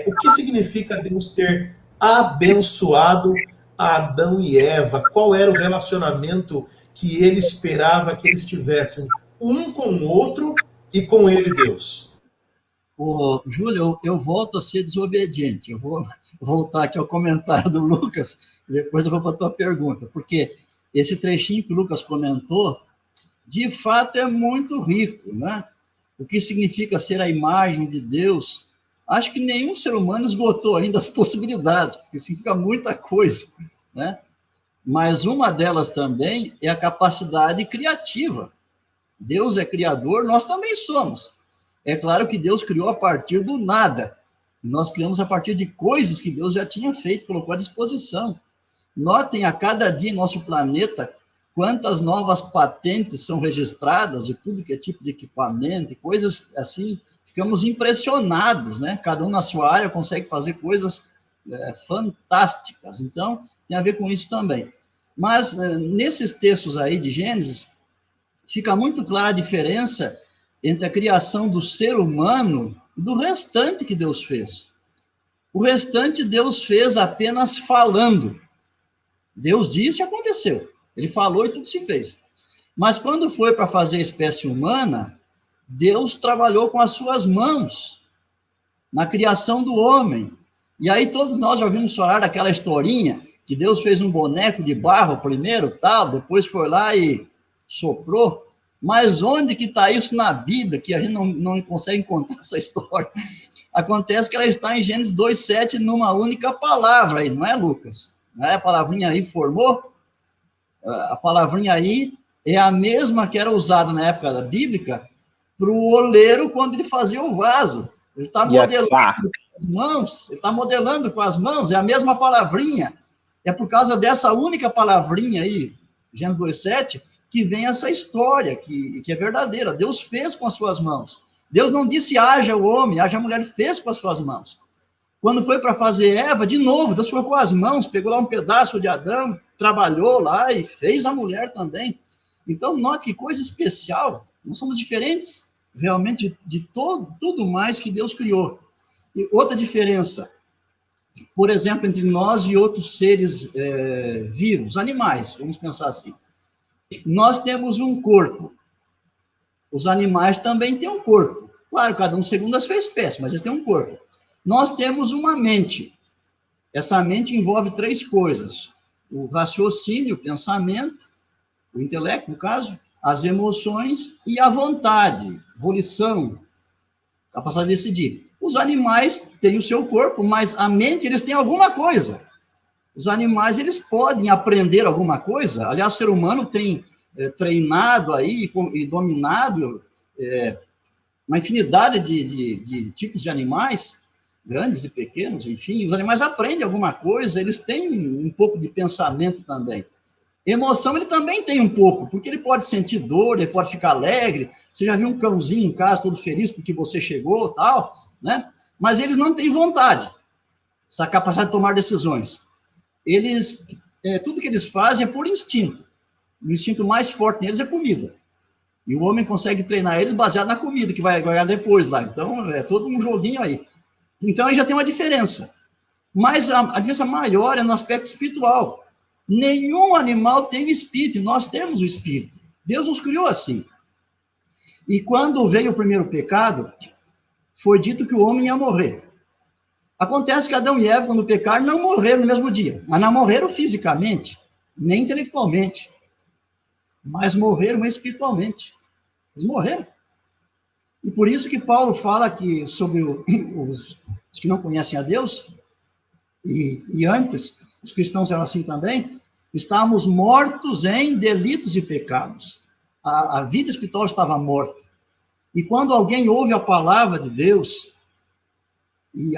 o que significa Deus ter abençoado Adão e Eva? Qual era o relacionamento que ele esperava que eles tivessem um com o outro e com ele, Deus? Ô, Júlio, eu volto a ser desobediente. Eu vou voltar aqui ao comentário do Lucas, e depois eu vou para a tua pergunta, porque esse trechinho que o Lucas comentou, de fato, é muito rico, né? O que significa ser a imagem de Deus? Acho que nenhum ser humano esgotou ainda as possibilidades, porque significa muita coisa, né? Mas uma delas também é a capacidade criativa. Deus é criador, nós também somos. É claro que Deus criou a partir do nada. Nós criamos a partir de coisas que Deus já tinha feito, colocou à disposição. Notem a cada dia em nosso planeta quantas novas patentes são registradas de tudo que é tipo de equipamento e coisas assim. Ficamos impressionados, né? Cada um na sua área consegue fazer coisas fantásticas. Então, tem a ver com isso também. Mas, nesses textos aí de Gênesis, fica muito clara a diferença entre a criação do ser humano e do restante que Deus fez. O restante Deus fez apenas falando. Deus disse e aconteceu. Ele falou e tudo se fez. Mas quando foi para fazer a espécie humana, Deus trabalhou com as suas mãos na criação do homem. E aí todos nós já ouvimos falar daquela historinha que Deus fez um boneco de barro primeiro, tal, depois foi lá e soprou. Mas onde que está isso na Bíblia, que a gente não consegue encontrar essa história? Acontece que ela está em Gênesis 2:7, numa única palavra aí, não é, Lucas? Não é? A palavrinha aí formou? A palavrinha aí é a mesma que era usada na época da bíblica para o oleiro quando ele fazia o vaso. Ele está modelando com as mãos, ele está modelando com as mãos, é a mesma palavrinha. É por causa dessa única palavrinha aí, Gênesis 2:7, que vem essa história, que é verdadeira. Deus fez com as suas mãos. Deus não disse haja o homem, haja a mulher, fez com as suas mãos. Quando foi para fazer Eva, de novo, Deus colocou as mãos, pegou lá um pedaço de Adão, trabalhou lá e fez a mulher também. Então, note que coisa especial. Nós somos diferentes, realmente, de tudo mais que Deus criou. E outra diferença, por exemplo, entre nós e outros seres vivos, animais, vamos pensar assim. Nós temos um corpo. Os animais também têm um corpo. Claro, cada um segundo a sua espécie, mas eles têm um corpo. Nós temos uma mente. Essa mente envolve 3 coisas: o raciocínio, o pensamento, o intelecto, no caso, as emoções e a vontade, volição, capacidade de decidir. Os animais têm o seu corpo, mas a mente, eles têm alguma coisa. Os animais, eles podem aprender alguma coisa. Aliás, o ser humano tem treinado aí e dominado uma infinidade de tipos de animais, grandes e pequenos, enfim. Os animais aprendem alguma coisa, eles têm um pouco de pensamento também. Emoção ele também tem um pouco, porque ele pode sentir dor, ele pode ficar alegre. Você já viu um cãozinho em casa todo feliz porque você chegou, tal, né? Mas eles não têm vontade, essa capacidade de tomar decisões. Eles, tudo que eles fazem é por instinto. O instinto mais forte neles é comida. E o homem consegue treinar eles baseado na comida que vai ganhar depois lá. Então, é todo um joguinho aí. Então, aí já tem uma diferença. Mas a diferença maior é no aspecto espiritual. Nenhum animal tem espírito, e nós temos o espírito. Deus nos criou assim. E quando veio o primeiro pecado, foi dito que o homem ia morrer. Acontece que Adão e Eva, quando pecaram, não morreram no mesmo dia. Mas não morreram fisicamente, nem intelectualmente. Mas morreram espiritualmente. Eles morreram. E por isso que Paulo fala que sobre os que não conhecem a Deus, e antes, os cristãos eram assim também, estávamos mortos em delitos e pecados. A vida espiritual estava morta. E quando alguém ouve a palavra de Deus e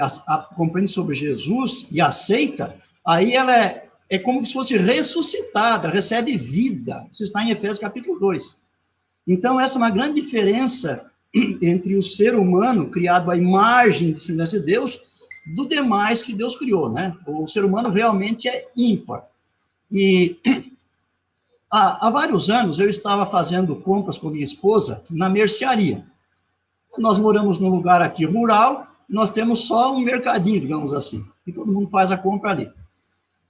compreende sobre Jesus e aceita, aí ela é como se fosse ressuscitada, recebe vida. Isso está em Efésios capítulo 2. Então, essa é uma grande diferença entre o ser humano, criado à imagem e semelhança de Deus, do demais que Deus criou, né? O ser humano realmente é ímpar. E há vários anos eu estava fazendo compras com minha esposa na mercearia. Nós moramos num lugar aqui rural, nós temos só um mercadinho, digamos assim, e todo mundo faz a compra ali.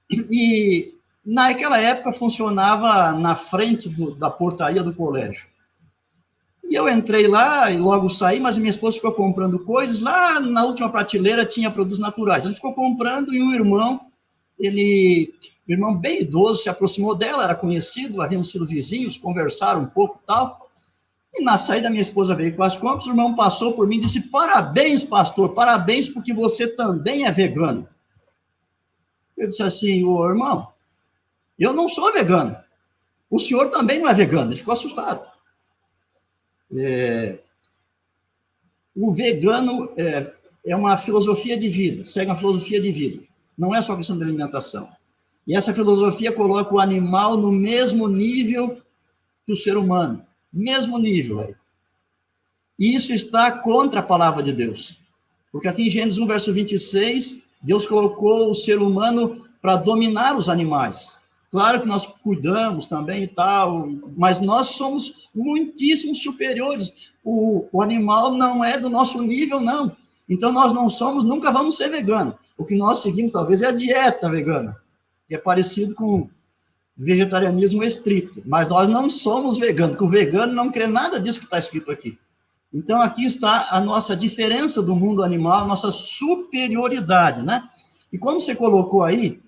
E naquela época funcionava na frente da portaria do colégio. E eu entrei lá e logo saí, mas minha esposa ficou comprando coisas. Lá na última prateleira tinha produtos naturais. Ela ficou comprando e um irmão, um irmão bem idoso, se aproximou dela, era conhecido, haviam sido vizinhos, conversaram um pouco e tal. E na saída, minha esposa veio com as compras, o irmão passou por mim e disse: parabéns, pastor, parabéns porque você também é vegano. Eu disse assim: ô irmão, eu não sou vegano. O senhor também não é vegano. Ele ficou assustado. O vegano é uma filosofia de vida, segue uma filosofia de vida. Não é só questão de alimentação. E essa filosofia coloca o animal no mesmo nível que o ser humano. Mesmo nível. E isso está contra a palavra de Deus. Porque aqui em Gênesis 1, verso 26, Deus colocou o ser humano para dominar os animais. Claro que nós cuidamos também e tal, mas nós somos muitíssimo superiores. O animal não é do nosso nível, não. Então, nós não somos, nunca vamos ser veganos. O que nós seguimos, talvez, é a dieta vegana, que é parecido com vegetarianismo estrito. Mas nós não somos veganos, porque o vegano não crê nada disso que está escrito aqui. Então, aqui está a nossa diferença do mundo animal, a nossa superioridade, né? E como você colocou aí,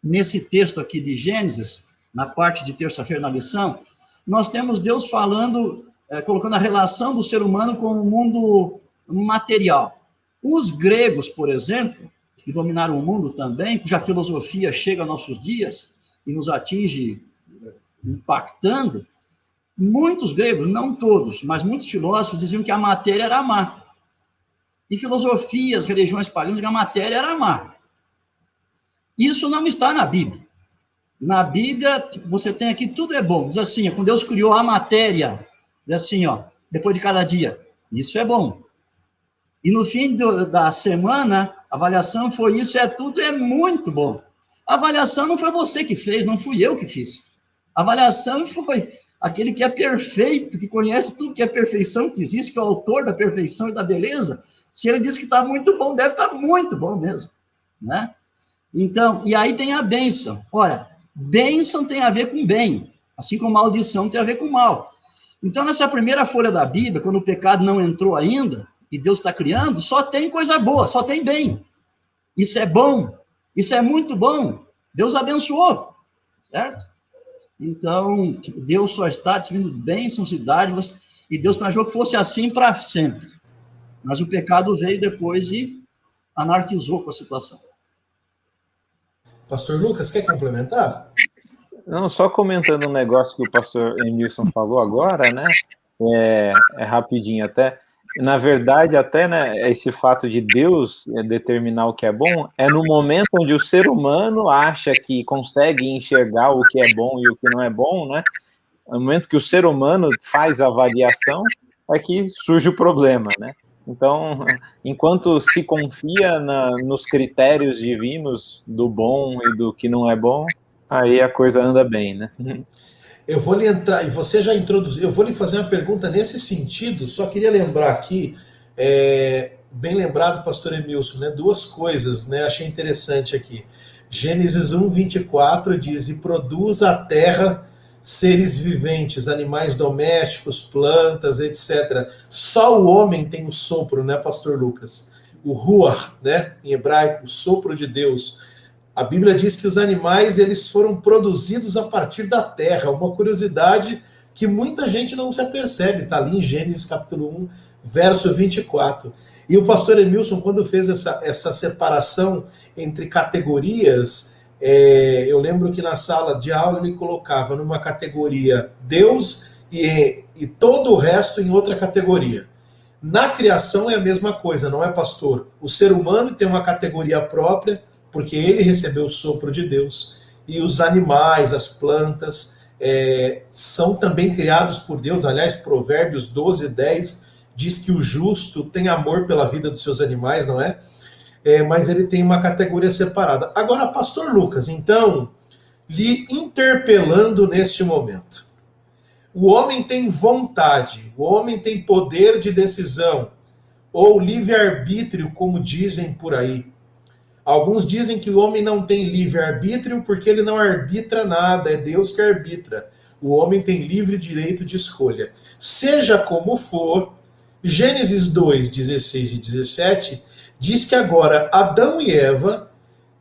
nesse texto aqui de Gênesis, na parte de terça-feira na lição, nós temos Deus falando, colocando a relação do ser humano com o mundo material. Os gregos, por exemplo, que dominaram o mundo também, cuja filosofia chega aos nossos dias e nos atinge impactando, muitos gregos, não todos, mas muitos filósofos diziam que a matéria era má. E filosofias, religiões pagãs, que a matéria era má. Isso não está na Bíblia. Na Bíblia, você tem aqui, tudo é bom. Diz assim, quando Deus criou a matéria, diz assim, depois de cada dia, isso é bom. E no fim da semana, a avaliação foi isso, tudo é muito bom. A avaliação não foi você que fez, não fui eu que fiz. A avaliação foi aquele que é perfeito, que conhece tudo que é perfeição que existe, que é o autor da perfeição e da beleza. Se ele diz que está muito bom, deve estar muito bom mesmo, né? Então, e aí tem a bênção. Ora, bênção tem a ver com bem, assim como maldição tem a ver com mal. Então, nessa primeira folha da Bíblia, quando o pecado não entrou ainda, e Deus está criando, só tem coisa boa, só tem bem. Isso é bom, isso é muito bom. Deus abençoou, certo? Então, Deus só está distribuindo bênçãos e dádivas, e Deus planejou que fosse assim para sempre. Mas o pecado veio depois e anarquizou com a situação. Pastor Lucas, quer complementar? Não, só comentando um negócio que o pastor Emilson falou agora, né? É rapidinho até. Na verdade, até, né, esse fato de Deus determinar o que é bom é no momento onde o ser humano acha que consegue enxergar o que é bom e o que não é bom, né? No momento que o ser humano faz a avaliação, é que surge o problema, né? Então, enquanto se confia nos critérios divinos do bom e do que não é bom, aí a coisa anda bem, né? Eu vou lhe entrar, e você já introduziu, eu vou lhe fazer uma pergunta nesse sentido, só queria lembrar aqui, bem lembrado, pastor Emilson, né, duas coisas, né, achei interessante aqui. Gênesis 1, 24 diz, e produz a terra seres viventes, animais domésticos, plantas, etc. Só o homem tem o sopro, né, pastor Lucas? O ruach, né, em hebraico, o sopro de Deus. A Bíblia diz que os animais eles foram produzidos a partir da terra, uma curiosidade que muita gente não se apercebe, está ali em Gênesis capítulo 1, verso 24. E o pastor Emilson, quando fez essa separação entre categorias, eu lembro que na sala de aula ele colocava numa categoria Deus e todo o resto em outra categoria. Na criação é a mesma coisa, não é, pastor? O ser humano tem uma categoria própria, porque ele recebeu o sopro de Deus, e os animais, as plantas, são também criados por Deus. Aliás, Provérbios 12, 10 diz que o justo tem amor pela vida dos seus animais, não é? Mas ele tem uma categoria separada. Agora, pastor Lucas, então, lhe interpelando neste momento. O homem tem vontade, o homem tem poder de decisão, ou livre-arbítrio, como dizem por aí. Alguns dizem que o homem não tem livre-arbítrio porque ele não arbitra nada, é Deus que arbitra. O homem tem livre direito de escolha. Seja como for, Gênesis 2, 16 e 17 diz que agora Adão e Eva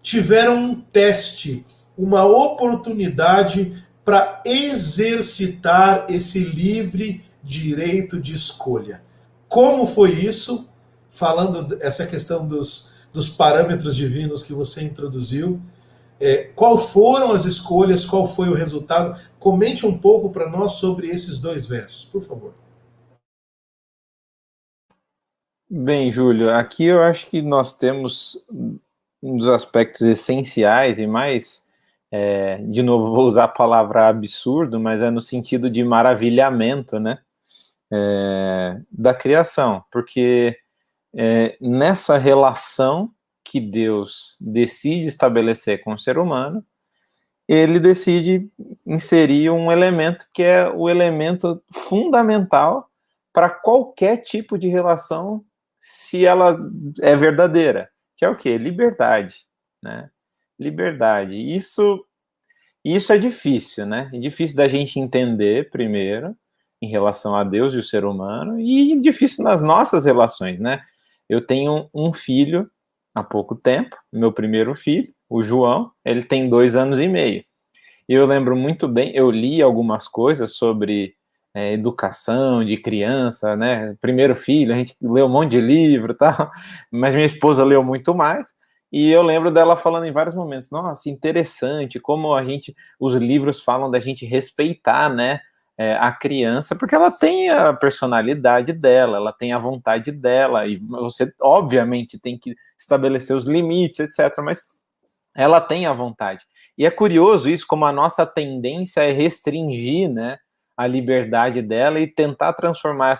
tiveram um teste, uma oportunidade para exercitar esse livre direito de escolha. Como foi isso? Falando essa questão dos parâmetros divinos que você introduziu, qual foram as escolhas, qual foi o resultado? Comente um pouco para nós sobre esses dois versos, por favor. Bem, Júlio, aqui eu acho que nós temos um dos aspectos essenciais e mais, de novo vou usar a palavra absurdo, mas é no sentido de maravilhamento, né, da criação, porque nessa relação que Deus decide estabelecer com o ser humano, ele decide inserir um elemento que é o elemento fundamental para qualquer tipo de relação, se ela é verdadeira, que é o quê? Liberdade, né? Liberdade. Isso é difícil, né? É difícil da gente entender, primeiro, em relação a Deus e o ser humano, e difícil nas nossas relações, né? Eu tenho um filho há pouco tempo, meu primeiro filho, o João, ele tem 2 anos e meio. E eu lembro muito bem, eu li algumas coisas sobre educação de criança, né? Primeiro filho, a gente leu um monte de livro e tal, mas minha esposa leu muito mais. E eu lembro dela falando em vários momentos, nossa, interessante como os livros falam da gente respeitar, né, a criança, porque ela tem a personalidade dela, ela tem a vontade dela, e você, obviamente, tem que estabelecer os limites, etc., mas ela tem a vontade. E é curioso isso, como a nossa tendência é restringir, né, a liberdade dela e tentar transformar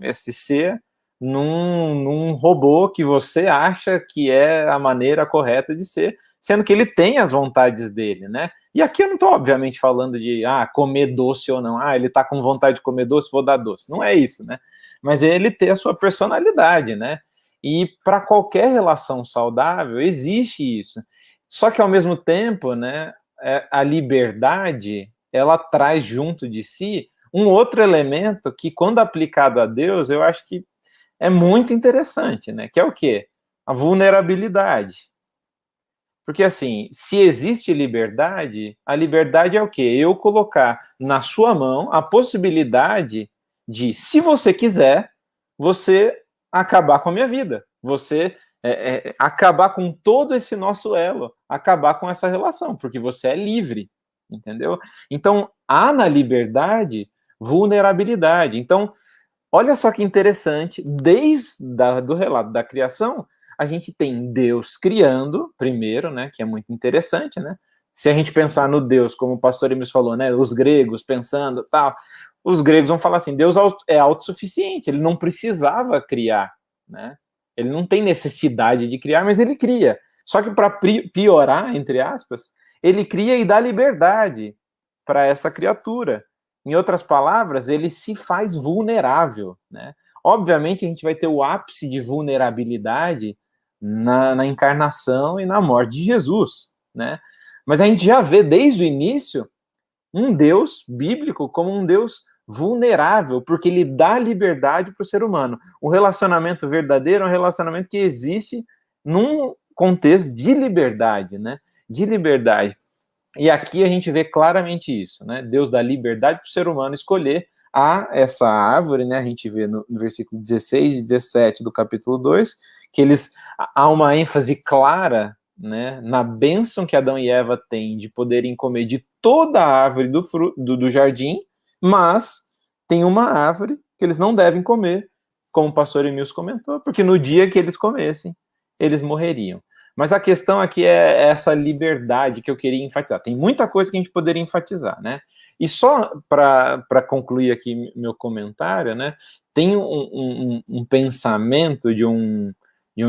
esse ser num robô que você acha que é a maneira correta de ser, sendo que ele tem as vontades dele, né? E aqui eu não estou, obviamente, falando de comer doce ou não. Ele está com vontade de comer doce, vou dar doce. Não é isso, né? Mas ele tem a sua personalidade, né? E para qualquer relação saudável, existe isso. Só que, ao mesmo tempo, né, a liberdade, ela traz junto de si um outro elemento que, quando aplicado a Deus, eu acho que é muito interessante, né? Que é o quê? A vulnerabilidade. Porque, assim, se existe liberdade, a liberdade é o quê? Eu colocar na sua mão a possibilidade de, se você quiser, você acabar com a minha vida. Você acabar com todo esse nosso elo, acabar com essa relação, porque você é livre, entendeu? Então, há na liberdade vulnerabilidade. Então, olha só que interessante, desde do relato da criação, a gente tem Deus criando, primeiro, né, que é muito interessante, né? Se a gente pensar no Deus, como o pastor Emílio falou, né, os gregos pensando, tal, os gregos vão falar assim, Deus é autossuficiente, ele não precisava criar, né? Ele não tem necessidade de criar, mas ele cria. Só que para piorar, entre aspas, ele cria e dá liberdade para essa criatura. Em outras palavras, ele se faz vulnerável, né? Obviamente, a gente vai ter o ápice de vulnerabilidade na encarnação e na morte de Jesus, né? Mas a gente já vê desde o início um Deus bíblico como um Deus vulnerável, porque ele dá liberdade para o ser humano. O relacionamento verdadeiro é um relacionamento que existe num contexto de liberdade, né? De liberdade. E aqui a gente vê claramente isso, né? Deus dá liberdade para o ser humano escolher essa árvore, né? A gente vê no versículo 16 e 17 do capítulo 2, que há uma ênfase clara, né, na bênção que Adão e Eva têm de poderem comer de toda a árvore do jardim, mas tem uma árvore que eles não devem comer, como o pastor Emílio comentou, porque no dia que eles comessem, eles morreriam. Mas a questão aqui é essa liberdade que eu queria enfatizar. Tem muita coisa que a gente poderia enfatizar, né? E só para concluir aqui meu comentário, né? Tem um pensamento de um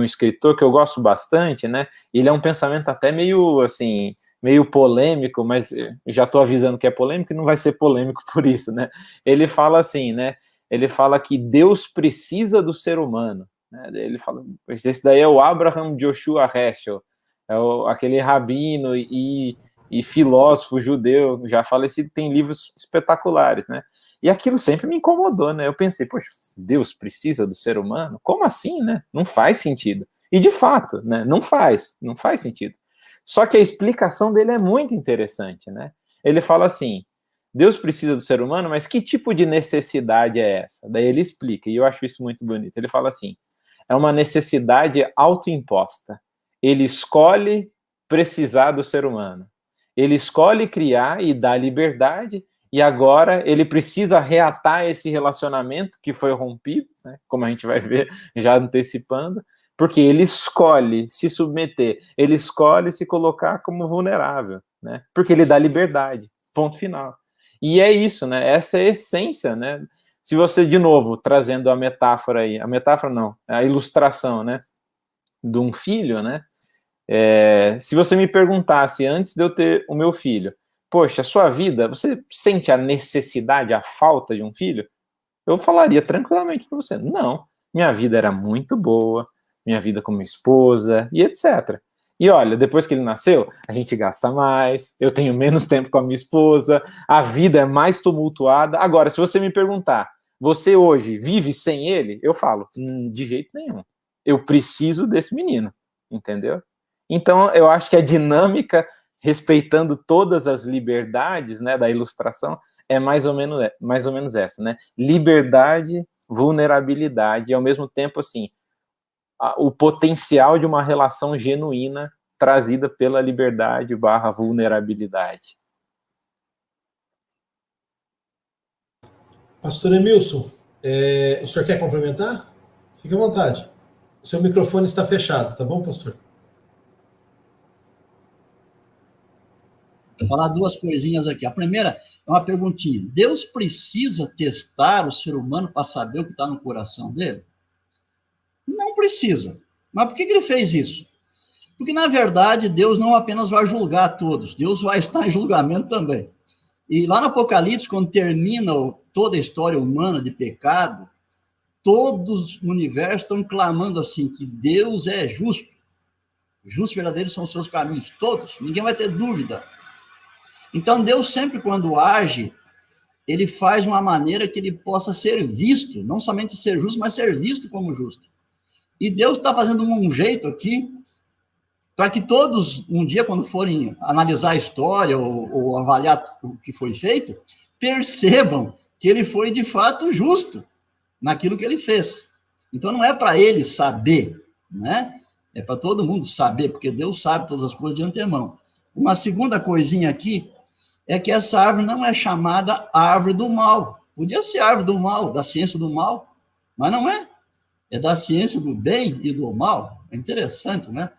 escritor que eu gosto bastante, né? Ele é um pensamento até meio, assim, meio polêmico, mas já estou avisando que é polêmico e não vai ser polêmico por isso, né? Ele fala assim, né? Ele fala que Deus precisa do ser humano. Ele fala, esse daí é o Abraham Joshua Heschel, aquele rabino e e filósofo judeu, já falecido, tem livros espetaculares, né? E aquilo sempre me incomodou, né? Eu pensei, poxa, Deus precisa do ser humano? Como assim, né? Não faz sentido. E de fato, né? Não faz sentido. Só que a explicação dele é muito interessante, né? Ele fala assim, Deus precisa do ser humano, mas que tipo de necessidade é essa? Daí ele explica, e eu acho isso muito bonito. Ele fala assim, é uma necessidade autoimposta. Ele escolhe precisar do ser humano. Ele escolhe criar e dar liberdade, e agora ele precisa reatar esse relacionamento que foi rompido, né? Como a gente vai ver já antecipando, porque ele escolhe se submeter, ele escolhe se colocar como vulnerável, né? Porque ele dá liberdade, ponto final. E é isso, né? Essa é a essência, né? Se você, de novo, trazendo a metáfora aí, a metáfora não, a ilustração, né? De um filho, né? Se você me perguntasse antes de eu ter o meu filho, poxa, a sua vida, você sente a necessidade, a falta de um filho? Eu falaria tranquilamente para você, não, minha vida era muito boa, minha vida com minha esposa e etc. E olha, depois que ele nasceu, a gente gasta mais, eu tenho menos tempo com a minha esposa, a vida é mais tumultuada. Agora, se você me perguntar, você hoje vive sem ele? Eu falo, de jeito nenhum. Eu preciso desse menino, entendeu? Então, eu acho que a dinâmica, respeitando todas as liberdades, né, da ilustração, é mais ou menos essa, né? Liberdade, vulnerabilidade, e ao mesmo tempo, assim, o potencial de uma relação genuína trazida pela liberdade / vulnerabilidade. Pastor Emilson, o senhor quer complementar? Fique à vontade. O seu microfone está fechado, tá bom, pastor? Vou falar duas coisinhas aqui. A primeira é uma perguntinha. Deus precisa testar o ser humano para saber o que está no coração dele? Não precisa. Mas por que ele fez isso? Porque, na verdade, Deus não apenas vai julgar a todos, Deus vai estar em julgamento também. E lá no Apocalipse, quando termina toda a história humana de pecado, todos no universo estão clamando assim, que Deus é justo. Justos e verdadeiros são os seus caminhos, todos. Ninguém vai ter dúvida. Então, Deus sempre, quando age, ele faz de uma maneira que ele possa ser visto, não somente ser justo, mas ser visto como justo. E Deus está fazendo um jeito aqui, para que todos, um dia, quando forem analisar a história ou avaliar o que foi feito, percebam que ele foi, de fato, justo naquilo que ele fez. Então, não é para ele saber, né? É para todo mundo saber, porque Deus sabe todas as coisas de antemão. Uma segunda coisinha aqui é que essa árvore não é chamada árvore do mal. Podia ser árvore do mal, da ciência do mal, mas não é. É da ciência do bem e do mal. É interessante, né?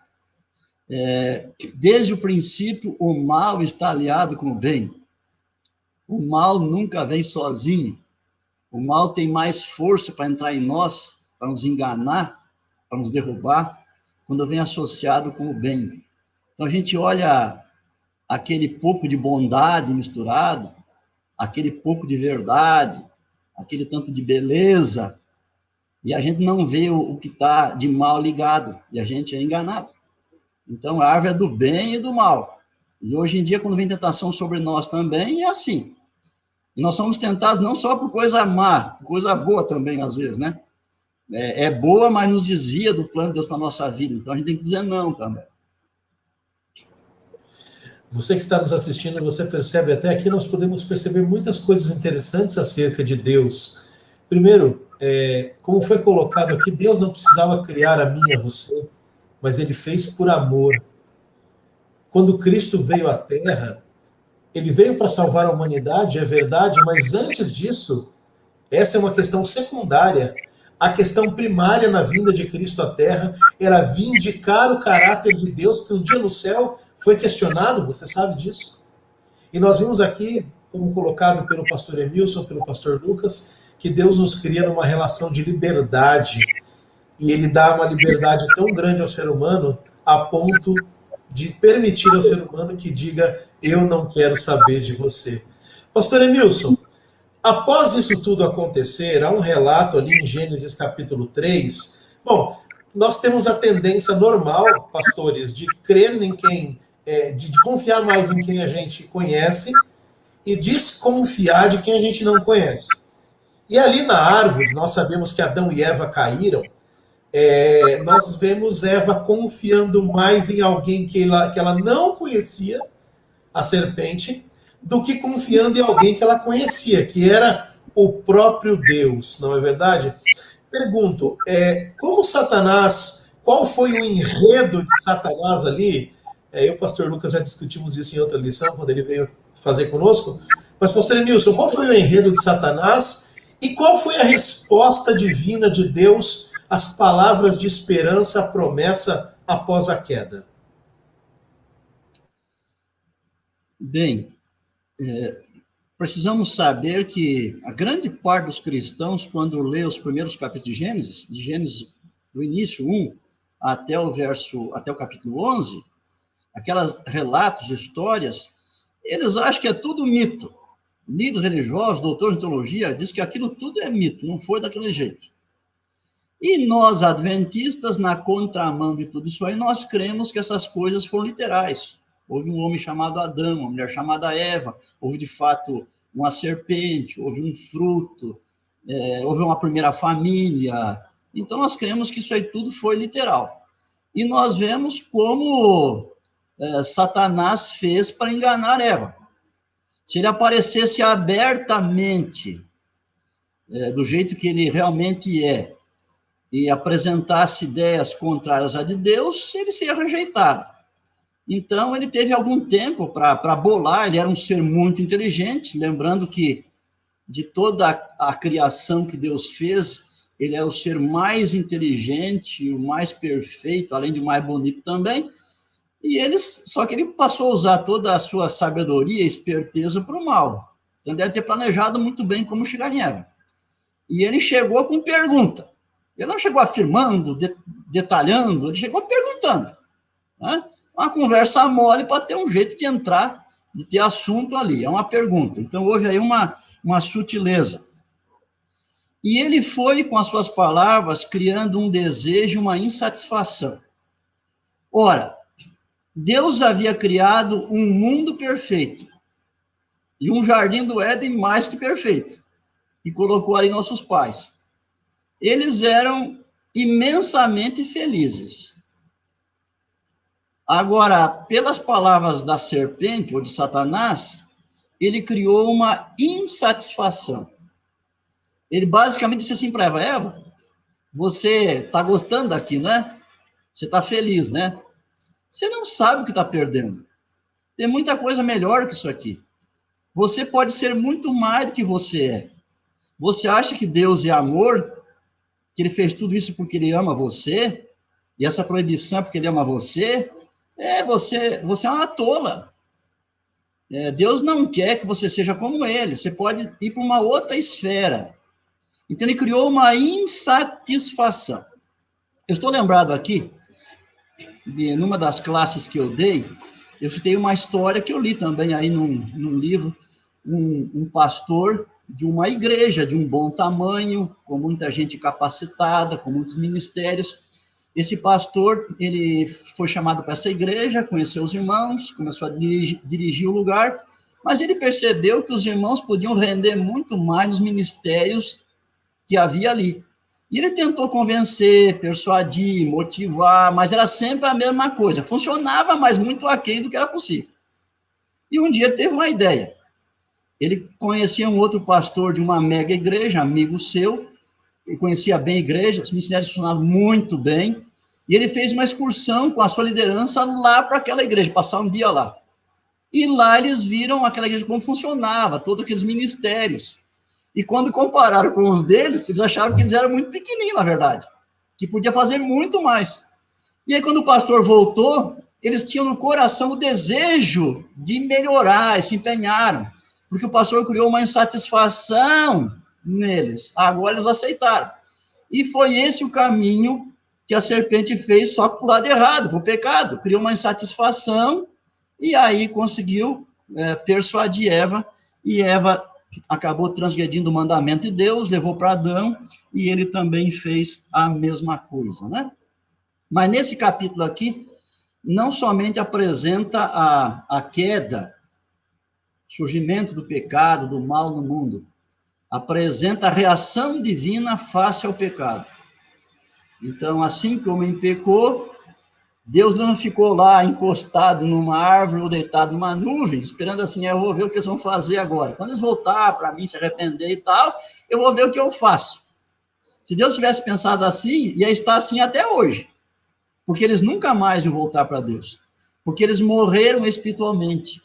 Desde o princípio, o mal está aliado com o bem. O mal nunca vem sozinho. O mal tem mais força para entrar em nós, para nos enganar, para nos derrubar, quando vem associado com o bem. Então, a gente olha aquele pouco de bondade misturado, aquele pouco de verdade, aquele tanto de beleza, e a gente não vê o que está de mal ligado, e a gente é enganado. Então, a árvore é do bem e do mal. E hoje em dia, quando vem tentação sobre nós também, é assim. E nós somos tentados não só por coisa má, por coisa boa também, às vezes, né? É boa, mas nos desvia do plano de Deus para a nossa vida. Então, a gente tem que dizer não também. Você que está nos assistindo, você percebe até aqui, nós podemos perceber muitas coisas interessantes acerca de Deus. Primeiro, como foi colocado aqui, Deus não precisava criar a mim e a você, mas ele fez por amor. Quando Cristo veio à Terra, ele veio para salvar a humanidade, é verdade, mas antes disso, essa é uma questão secundária. A questão primária na vinda de Cristo à Terra era vindicar o caráter de Deus, que um dia no céu foi questionado, você sabe disso? E nós vimos aqui, como colocado pelo pastor Emilson, pelo pastor Lucas, que Deus nos cria numa relação de liberdade. E ele dá uma liberdade tão grande ao ser humano, a ponto de permitir ao ser humano que diga, eu não quero saber de você. Pastor Emilson, após isso tudo acontecer, há um relato ali em Gênesis capítulo 3. Bom, nós temos a tendência normal, pastores, de crer em quem de confiar mais em quem a gente conhece e desconfiar de quem a gente não conhece. E ali na árvore, nós sabemos que Adão e Eva caíram, nós vemos Eva confiando mais em alguém que ela não conhecia, a serpente, do que confiando em alguém que ela conhecia, que era o próprio Deus, não é verdade? Pergunto, como Satanás, qual foi o enredo de Satanás ali? Eu e o pastor Lucas já discutimos isso em outra lição, quando ele veio fazer conosco. Mas, pastor Emilson, qual foi o enredo de Satanás e qual foi a resposta divina de Deus às palavras de esperança, a promessa após a queda? Bem, precisamos saber que a grande parte dos cristãos, quando lê os primeiros capítulos de Gênesis do início 1 até o capítulo 11, aquelas relatos, histórias, eles acham que é tudo mito. Líderes religiosos, doutores de teologia, dizem que aquilo tudo é mito, não foi daquele jeito. E nós, adventistas, na contramão de tudo isso aí, nós cremos que essas coisas foram literais. Houve um homem chamado Adão, uma mulher chamada Eva, houve, de fato, uma serpente, houve um fruto, houve uma primeira família. Então, nós cremos que isso aí tudo foi literal. E nós vemos como Satanás fez para enganar Eva. Se ele aparecesse abertamente, do jeito que ele realmente é, e apresentasse ideias contrárias à de Deus, ele seria rejeitado. Então, ele teve algum tempo para bolar, ele era um ser muito inteligente, lembrando que de toda a criação que Deus fez, ele é o ser mais inteligente, o mais perfeito, além de mais bonito também. Só que ele passou a usar toda a sua sabedoria e esperteza para o mal. Então, deve ter planejado muito bem como chegar em Eva. E ele chegou com pergunta. Ele não chegou afirmando, detalhando, ele chegou perguntando. Né? Uma conversa mole para ter um jeito de entrar, de ter assunto ali. É uma pergunta. Então, houve aí uma sutileza. E ele foi, com as suas palavras, criando um desejo, uma insatisfação. Ora, Deus havia criado um mundo perfeito e um jardim do Éden mais que perfeito, e colocou ali nossos pais. Eles eram imensamente felizes. Agora, pelas palavras da serpente, ou de Satanás, ele criou uma insatisfação. Ele basicamente disse assim para Eva, você está gostando daqui, né? Você está feliz, né? Você não sabe o que está perdendo. Tem muita coisa melhor que isso aqui. Você pode ser muito mais do que você é. Você acha que Deus é amor, que ele fez tudo isso porque ele ama você, e essa proibição é porque ele ama você, você é uma tola. Deus não quer que você seja como ele, você pode ir para uma outra esfera. Então, ele criou uma insatisfação. Eu estou lembrado aqui, numa das classes que eu dei, eu citei uma história que eu li também aí num livro, um pastor de uma igreja de um bom tamanho, com muita gente capacitada, com muitos ministérios. Esse pastor, ele foi chamado para essa igreja, conheceu os irmãos, começou a dirigir o lugar, mas ele percebeu que os irmãos podiam render muito mais nos ministérios que havia ali. E ele tentou convencer, persuadir, motivar, mas era sempre a mesma coisa. Funcionava, mas muito aquém do que era possível. E um dia teve uma ideia. Ele conhecia um outro pastor de uma mega igreja, amigo seu, ele conhecia bem a igreja, os ministérios funcionavam muito bem, e ele fez uma excursão com a sua liderança lá para aquela igreja, passar um dia lá. E lá eles viram aquela igreja como funcionava, todos aqueles ministérios. E quando compararam com os deles, eles acharam que eles eram muito pequenininhos, na verdade, que podia fazer muito mais. E aí, quando o pastor voltou, eles tinham no coração o desejo de melhorar, e se empenharam, porque o pastor criou uma insatisfação neles. Agora eles aceitaram. E foi esse o caminho que a serpente fez, só para o lado errado, para o pecado. Criou uma insatisfação e aí conseguiu persuadir Eva, e Eva acabou transgredindo o mandamento de Deus, levou para Adão, e ele também fez a mesma coisa, né? Mas nesse capítulo aqui, não somente apresenta a queda, surgimento do pecado, do mal no mundo, apresenta a reação divina face ao pecado. Então, assim que o homem pecou, Deus não ficou lá encostado numa árvore ou deitado numa nuvem, esperando assim, eu vou ver o que eles vão fazer agora. Quando eles voltar para mim, se arrepender e tal, eu vou ver o que eu faço. Se Deus tivesse pensado assim, ia estar assim até hoje. Porque eles nunca mais iam voltar para Deus. Porque eles morreram espiritualmente.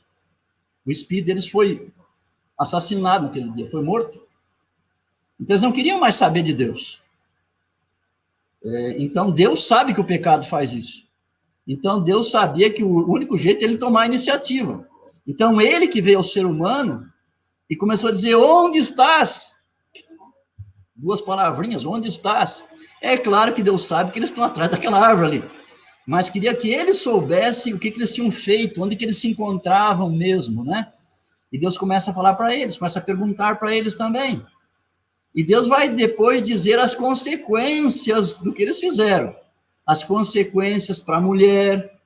O espírito deles foi assassinado naquele dia, foi morto. Então eles não queriam mais saber de Deus. Então Deus sabe que o pecado faz isso. Então Deus sabia que o único jeito é ele tomar a iniciativa. Então ele que veio ao ser humano e começou a dizer, onde estás? Duas palavrinhas, onde estás? É claro que Deus sabe que eles estão atrás daquela árvore ali. Mas queria que eles soubessem o que eles tinham feito, onde que eles se encontravam mesmo, né? E Deus começa a falar para eles, começa a perguntar para eles também. E Deus vai depois dizer as consequências do que eles fizeram. As consequências para a mulher,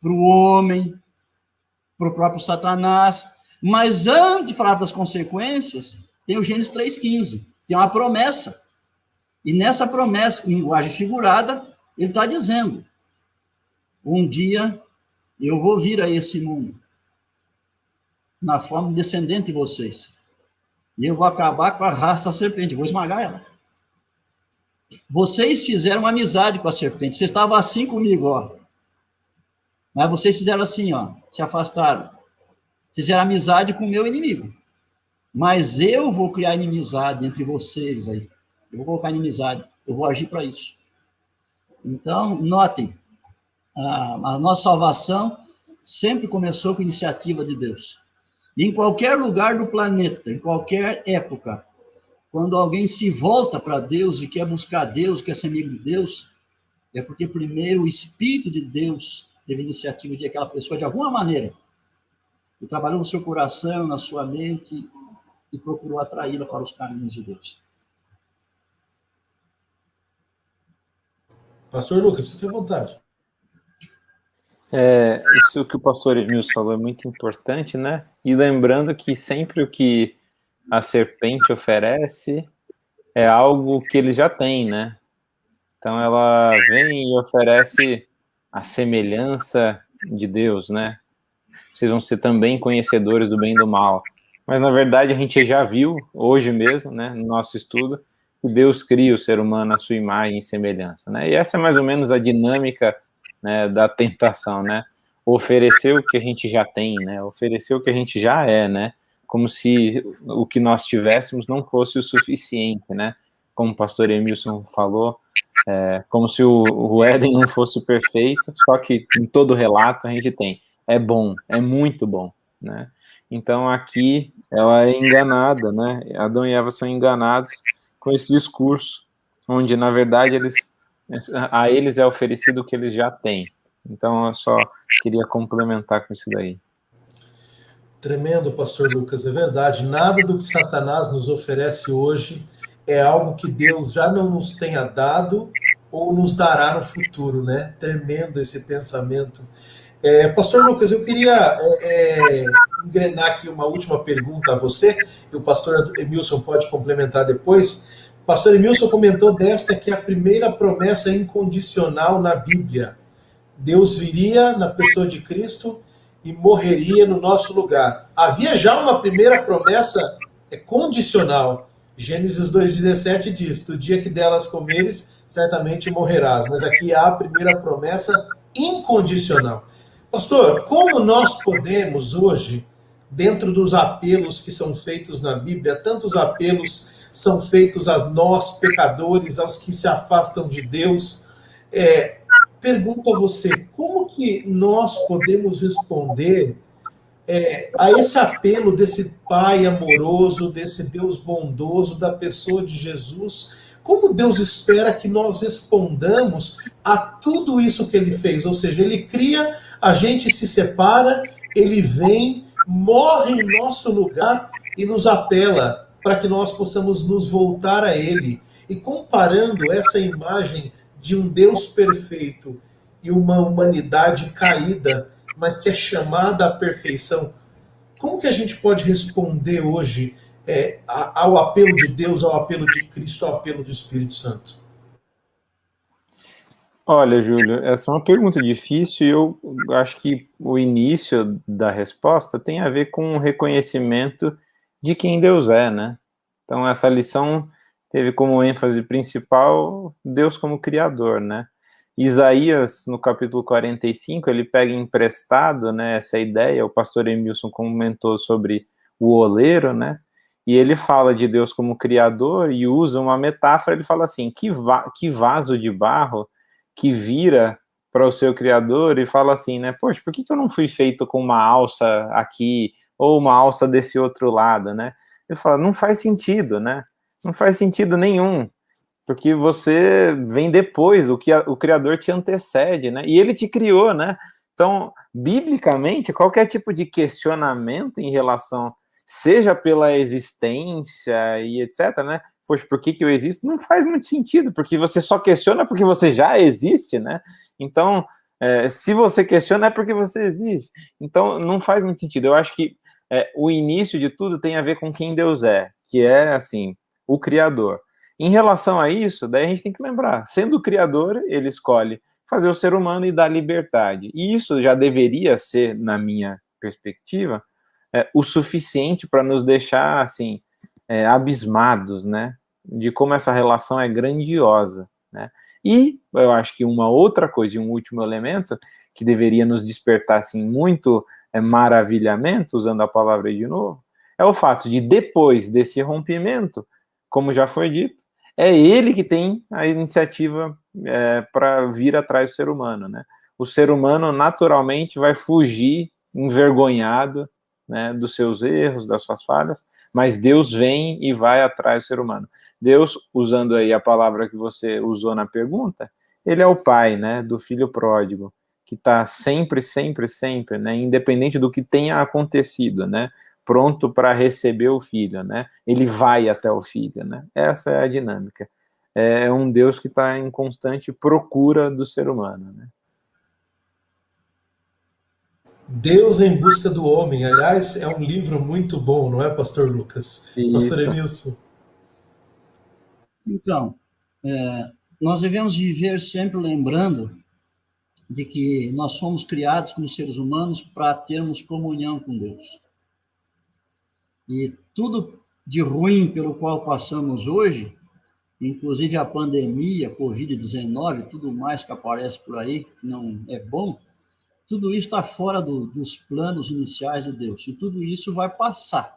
para o homem, para o próprio Satanás. Mas antes de falar das consequências, tem o Gênesis 3,15. Tem uma promessa. E nessa promessa, em linguagem figurada, ele está dizendo, um dia eu vou vir a esse mundo, na forma de descendente de vocês. E eu vou acabar com a raça da serpente, vou esmagar ela. Vocês fizeram amizade com a serpente, vocês estavam assim comigo, ó. Mas vocês fizeram assim, ó, se afastaram. Fizeram amizade com o meu inimigo. Mas eu vou criar inimizade entre vocês aí. Eu vou colocar inimizade, eu vou agir para isso. Então, notem, a nossa salvação sempre começou com iniciativa de Deus. E em qualquer lugar do planeta, em qualquer época, quando alguém se volta para Deus e quer buscar Deus, quer ser amigo de Deus, é porque primeiro o Espírito de Deus teve iniciativa de aquela pessoa, de alguma maneira, e trabalhou no seu coração, na sua mente, e procurou atraí-la para os caminhos de Deus. Pastor Lucas, fique à vontade. Isso que o pastor Emilson falou é muito importante, né? E lembrando que sempre o que a serpente oferece é algo que ele já tem, né? Então ela vem e oferece a semelhança de Deus, né? Vocês vão ser também conhecedores do bem e do mal. Mas na verdade a gente já viu, hoje mesmo, né, no nosso estudo, que Deus cria o ser humano à sua imagem e semelhança, né? E essa é mais ou menos a dinâmica, né, da tentação, né? Oferecer o que a gente já tem, né? Oferecer o que a gente já é, né? Como se o que nós tivéssemos não fosse o suficiente, né? Como o pastor Emilson falou, como se o Éden não fosse perfeito, só que em todo relato a gente tem. É bom, é muito bom, né? Então aqui ela é enganada, né? Adão e Eva são enganados com esse discurso, onde na verdade a eles é oferecido o que eles já têm. Então eu só queria complementar com isso daí. Tremendo, pastor Lucas, é verdade. Nada do que Satanás nos oferece hoje é algo que Deus já não nos tenha dado ou nos dará no futuro, né? Tremendo esse pensamento. Pastor Lucas, eu queria engrenar aqui uma última pergunta a você, e o pastor Emilson pode complementar depois. O pastor Emilson comentou desta que é a primeira promessa incondicional na Bíblia. Deus viria na pessoa de Cristo e morreria no nosso lugar. Havia já uma primeira promessa condicional. Gênesis 2,17 diz, do dia que delas comeres, certamente morrerás. Mas aqui há a primeira promessa incondicional. Pastor, como nós podemos hoje, dentro dos apelos que são feitos na Bíblia, tantos apelos são feitos a nós, pecadores, aos que se afastam de Deus, pergunto a você, como que nós podemos responder a esse apelo desse Pai amoroso, desse Deus bondoso, da pessoa de Jesus? Como Deus espera que nós respondamos a tudo isso que Ele fez? Ou seja, Ele cria, a gente se separa, Ele vem, morre em nosso lugar e nos apela para que nós possamos nos voltar a Ele. E comparando essa imagem de um Deus perfeito e uma humanidade caída, mas que é chamada à perfeição. Como que a gente pode responder hoje ao apelo de Deus, ao apelo de Cristo, ao apelo do Espírito Santo? Olha, Júlio, essa é uma pergunta difícil e eu acho que o início da resposta tem a ver com o reconhecimento de quem Deus é, né? Então, essa lição teve como ênfase principal Deus como Criador, né? Isaías, no capítulo 45, ele pega emprestado, né, essa ideia, o pastor Emilson comentou sobre o oleiro, né? E ele fala de Deus como Criador e usa uma metáfora, ele fala assim, que vaso de barro que vira para o seu Criador e fala assim, né, poxa, por que eu não fui feito com uma alça aqui ou uma alça desse outro lado, né? Ele fala, não faz sentido, né? Não faz sentido nenhum, porque você vem depois, o Criador te antecede, né? E ele te criou, né? Então, biblicamente, qualquer tipo de questionamento em relação, seja pela existência e etc, né? Poxa, por que eu existo? Não faz muito sentido, porque você só questiona porque você já existe, né? Então, se você questiona é porque você existe. Então, não faz muito sentido. Eu acho que o início de tudo tem a ver com quem Deus é, que é, assim, o Criador. Em relação a isso, daí a gente tem que lembrar, sendo o Criador, ele escolhe fazer o ser humano e dar liberdade. E isso já deveria ser, na minha perspectiva, o suficiente para nos deixar, assim, abismados, né, de como essa relação é grandiosa, né. E eu acho que uma outra coisa, e um último elemento, que deveria nos despertar, assim, muito maravilhamento, usando a palavra aí de novo, é o fato de, depois desse rompimento, como já foi dito, é ele que tem a iniciativa para vir atrás do ser humano, né? O ser humano naturalmente vai fugir envergonhado, né, dos seus erros, das suas falhas, mas Deus vem e vai atrás do ser humano. Deus, usando aí a palavra que você usou na pergunta, ele é o pai, né, do filho pródigo, que está sempre, sempre, sempre, né, independente do que tenha acontecido, né, pronto para receber o filho, né? Ele vai até o filho, né? Essa é a dinâmica. É um Deus que está em constante procura do ser humano, né? Deus em busca do homem. Aliás, é um livro muito bom, não é, pastor Lucas? Pastor Isso. Emilson. Então, nós devemos viver sempre lembrando de que nós fomos criados como seres humanos para termos comunhão com Deus. E tudo de ruim pelo qual passamos hoje, inclusive a pandemia, Covid-19, tudo mais que aparece por aí, que não é bom, tudo isso está fora dos planos iniciais de Deus. E tudo isso vai passar.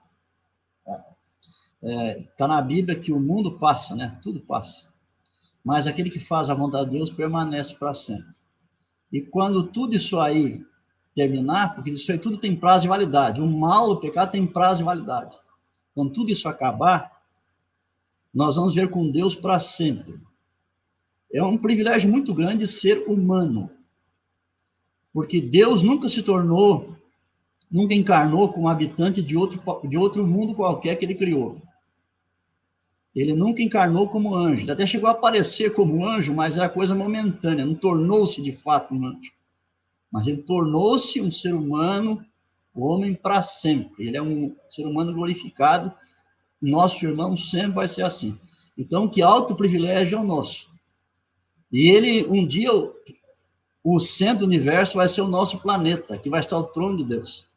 Está na Bíblia que o mundo passa, né? Tudo passa. Mas aquele que faz a vontade de Deus permanece para sempre. E quando tudo isso aí terminar, porque isso aí tudo tem prazo de validade. O mal, o pecado tem prazo de validade. Quando tudo isso acabar, nós vamos ver com Deus para sempre. É um privilégio muito grande ser humano. Porque Deus nunca encarnou como habitante de outro mundo qualquer que ele criou. Ele nunca encarnou como anjo. Ele até chegou a aparecer como anjo, mas era coisa momentânea, não tornou-se de fato um anjo. Mas ele tornou-se um ser humano, o homem para sempre. Ele é um ser humano glorificado. Nosso irmão sempre vai ser assim. Então, que alto privilégio é o nosso. E ele, um dia, o centro do universo vai ser o nosso planeta, que vai estar o trono de Deus.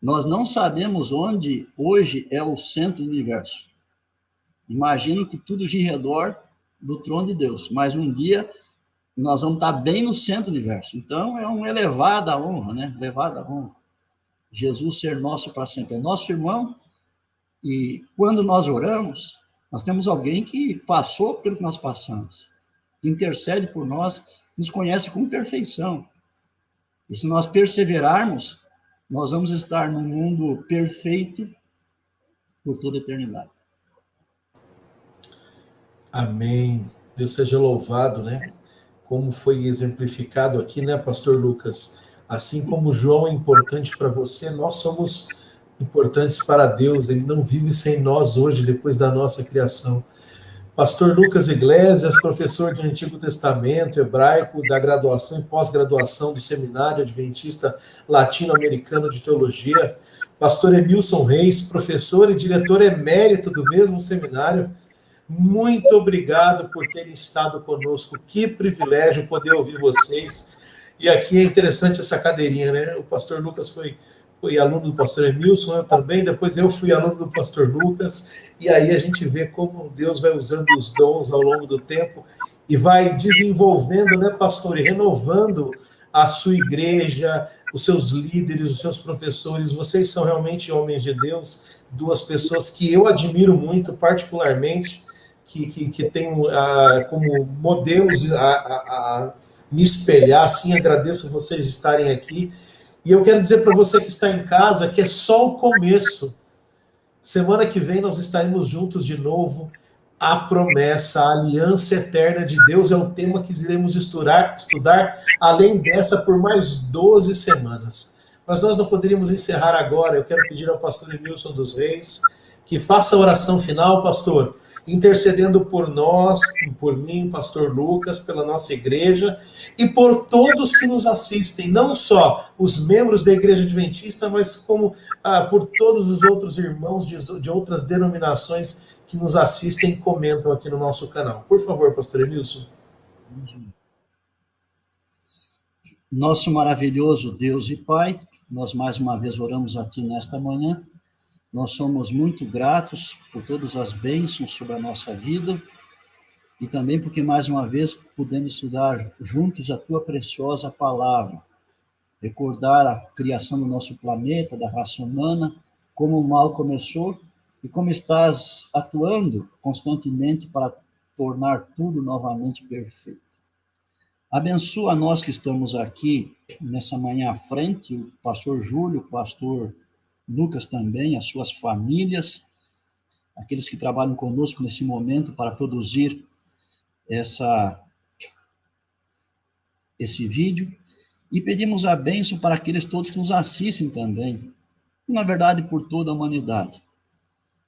Nós não sabemos onde hoje é o centro do universo. Imagino que tudo gira ao redor do trono de Deus, mas um dia nós vamos estar bem no centro do universo. Então, é uma elevada honra, né? Elevada honra. Jesus ser nosso para sempre. É nosso irmão, e quando nós oramos, nós temos alguém que passou pelo que nós passamos, que intercede por nós, nos conhece com perfeição. E se nós perseverarmos, nós vamos estar num mundo perfeito por toda a eternidade. Amém. Deus seja louvado, né? Como foi exemplificado aqui, né, pastor Lucas? Assim como João é importante para você, nós somos importantes para Deus. Ele não vive sem nós hoje, depois da nossa criação. Pastor Lucas Iglesias, professor de Antigo Testamento hebraico, da graduação e pós-graduação do Seminário Adventista Latino-Americano de Teologia. Pastor Emilson Reis, professor e diretor emérito do mesmo seminário. Muito obrigado por terem estado conosco. Que privilégio poder ouvir vocês. E aqui é interessante essa cadeirinha, né? O pastor Lucas foi aluno do pastor Emilson, eu também, depois eu fui aluno do pastor Lucas, e aí a gente vê como Deus vai usando os dons ao longo do tempo e vai desenvolvendo, né, pastor, e renovando a sua igreja, os seus líderes, os seus professores. Vocês são realmente homens de Deus, duas pessoas que eu admiro muito, particularmente, que tenho como modelos a me espelhar, assim, agradeço vocês estarem aqui. E eu quero dizer para você que está em casa que é só o começo. Semana que vem nós estaremos juntos de novo. A promessa, a aliança eterna de Deus é o tema que iremos estudar além dessa por mais 12 semanas. Mas nós não poderíamos encerrar agora. Eu quero pedir ao pastor Emilson dos Reis que faça a oração final, pastor, intercedendo por nós, por mim, pastor Lucas, pela nossa igreja e por todos que nos assistem, não só os membros da Igreja Adventista, mas como por todos os outros irmãos de outras denominações que nos assistem e comentam aqui no nosso canal. Por favor, pastor Emilson. Nosso maravilhoso Deus e Pai, nós mais uma vez oramos a Ti nesta manhã. Nós somos muito gratos por todas as bênçãos sobre a nossa vida e também porque, mais uma vez, pudemos estudar juntos a Tua preciosa palavra, recordar a criação do nosso planeta, da raça humana, como o mal começou e como estás atuando constantemente para tornar tudo novamente perfeito. Abençoa nós que estamos aqui nessa manhã à frente, o pastor Júlio, o pastor Lucas também, as suas famílias, aqueles que trabalham conosco nesse momento para produzir esse vídeo, e pedimos a bênção para aqueles todos que nos assistem também, e na verdade por toda a humanidade.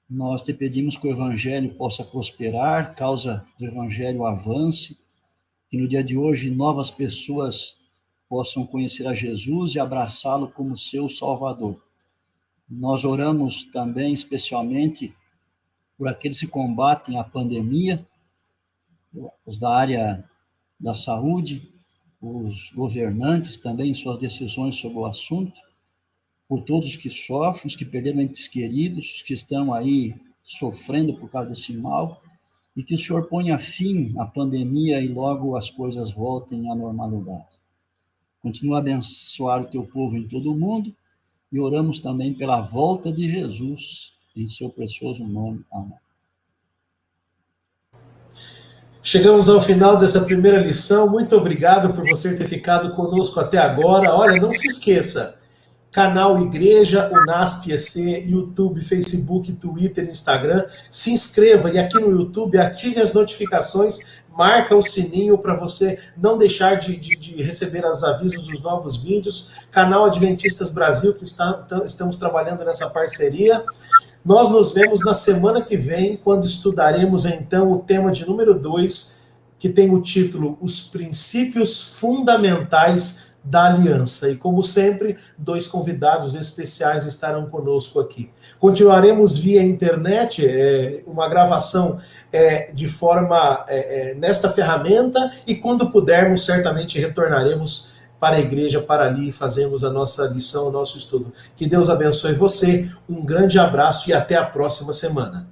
Nós te pedimos que o Evangelho possa prosperar, causa do Evangelho avance, que no dia de hoje novas pessoas possam conhecer a Jesus e abraçá-lo como seu Salvador. Nós oramos também, especialmente, por aqueles que combatem a pandemia, os da área da saúde, os governantes também em suas decisões sobre o assunto, por todos que sofrem, os que perderam entes queridos, os que estão aí sofrendo por causa desse mal, e que o Senhor ponha fim à pandemia e logo as coisas voltem à normalidade. Continua a abençoar o teu povo em todo o mundo, e oramos também pela volta de Jesus, em seu precioso nome. Amém. Chegamos ao final dessa primeira lição. Muito obrigado por você ter ficado conosco até agora. Olha, não se esqueça, canal Igreja, UNASP EC, YouTube, Facebook, Twitter, Instagram. Se inscreva e aqui no YouTube ative as notificações, marca o sininho para você não deixar de receber os avisos dos novos vídeos. Canal Adventistas Brasil, que estamos trabalhando nessa parceria. Nós nos vemos na semana que vem, quando estudaremos então o tema de número 2, que tem o título Os Princípios Fundamentais da Aliança. E como sempre, 2 convidados especiais estarão conosco aqui. Continuaremos via internet, uma gravação de forma nesta ferramenta, e quando pudermos, certamente retornaremos para a igreja, para ali fazermos a nossa lição, o nosso estudo. Que Deus abençoe você, um grande abraço e até a próxima semana.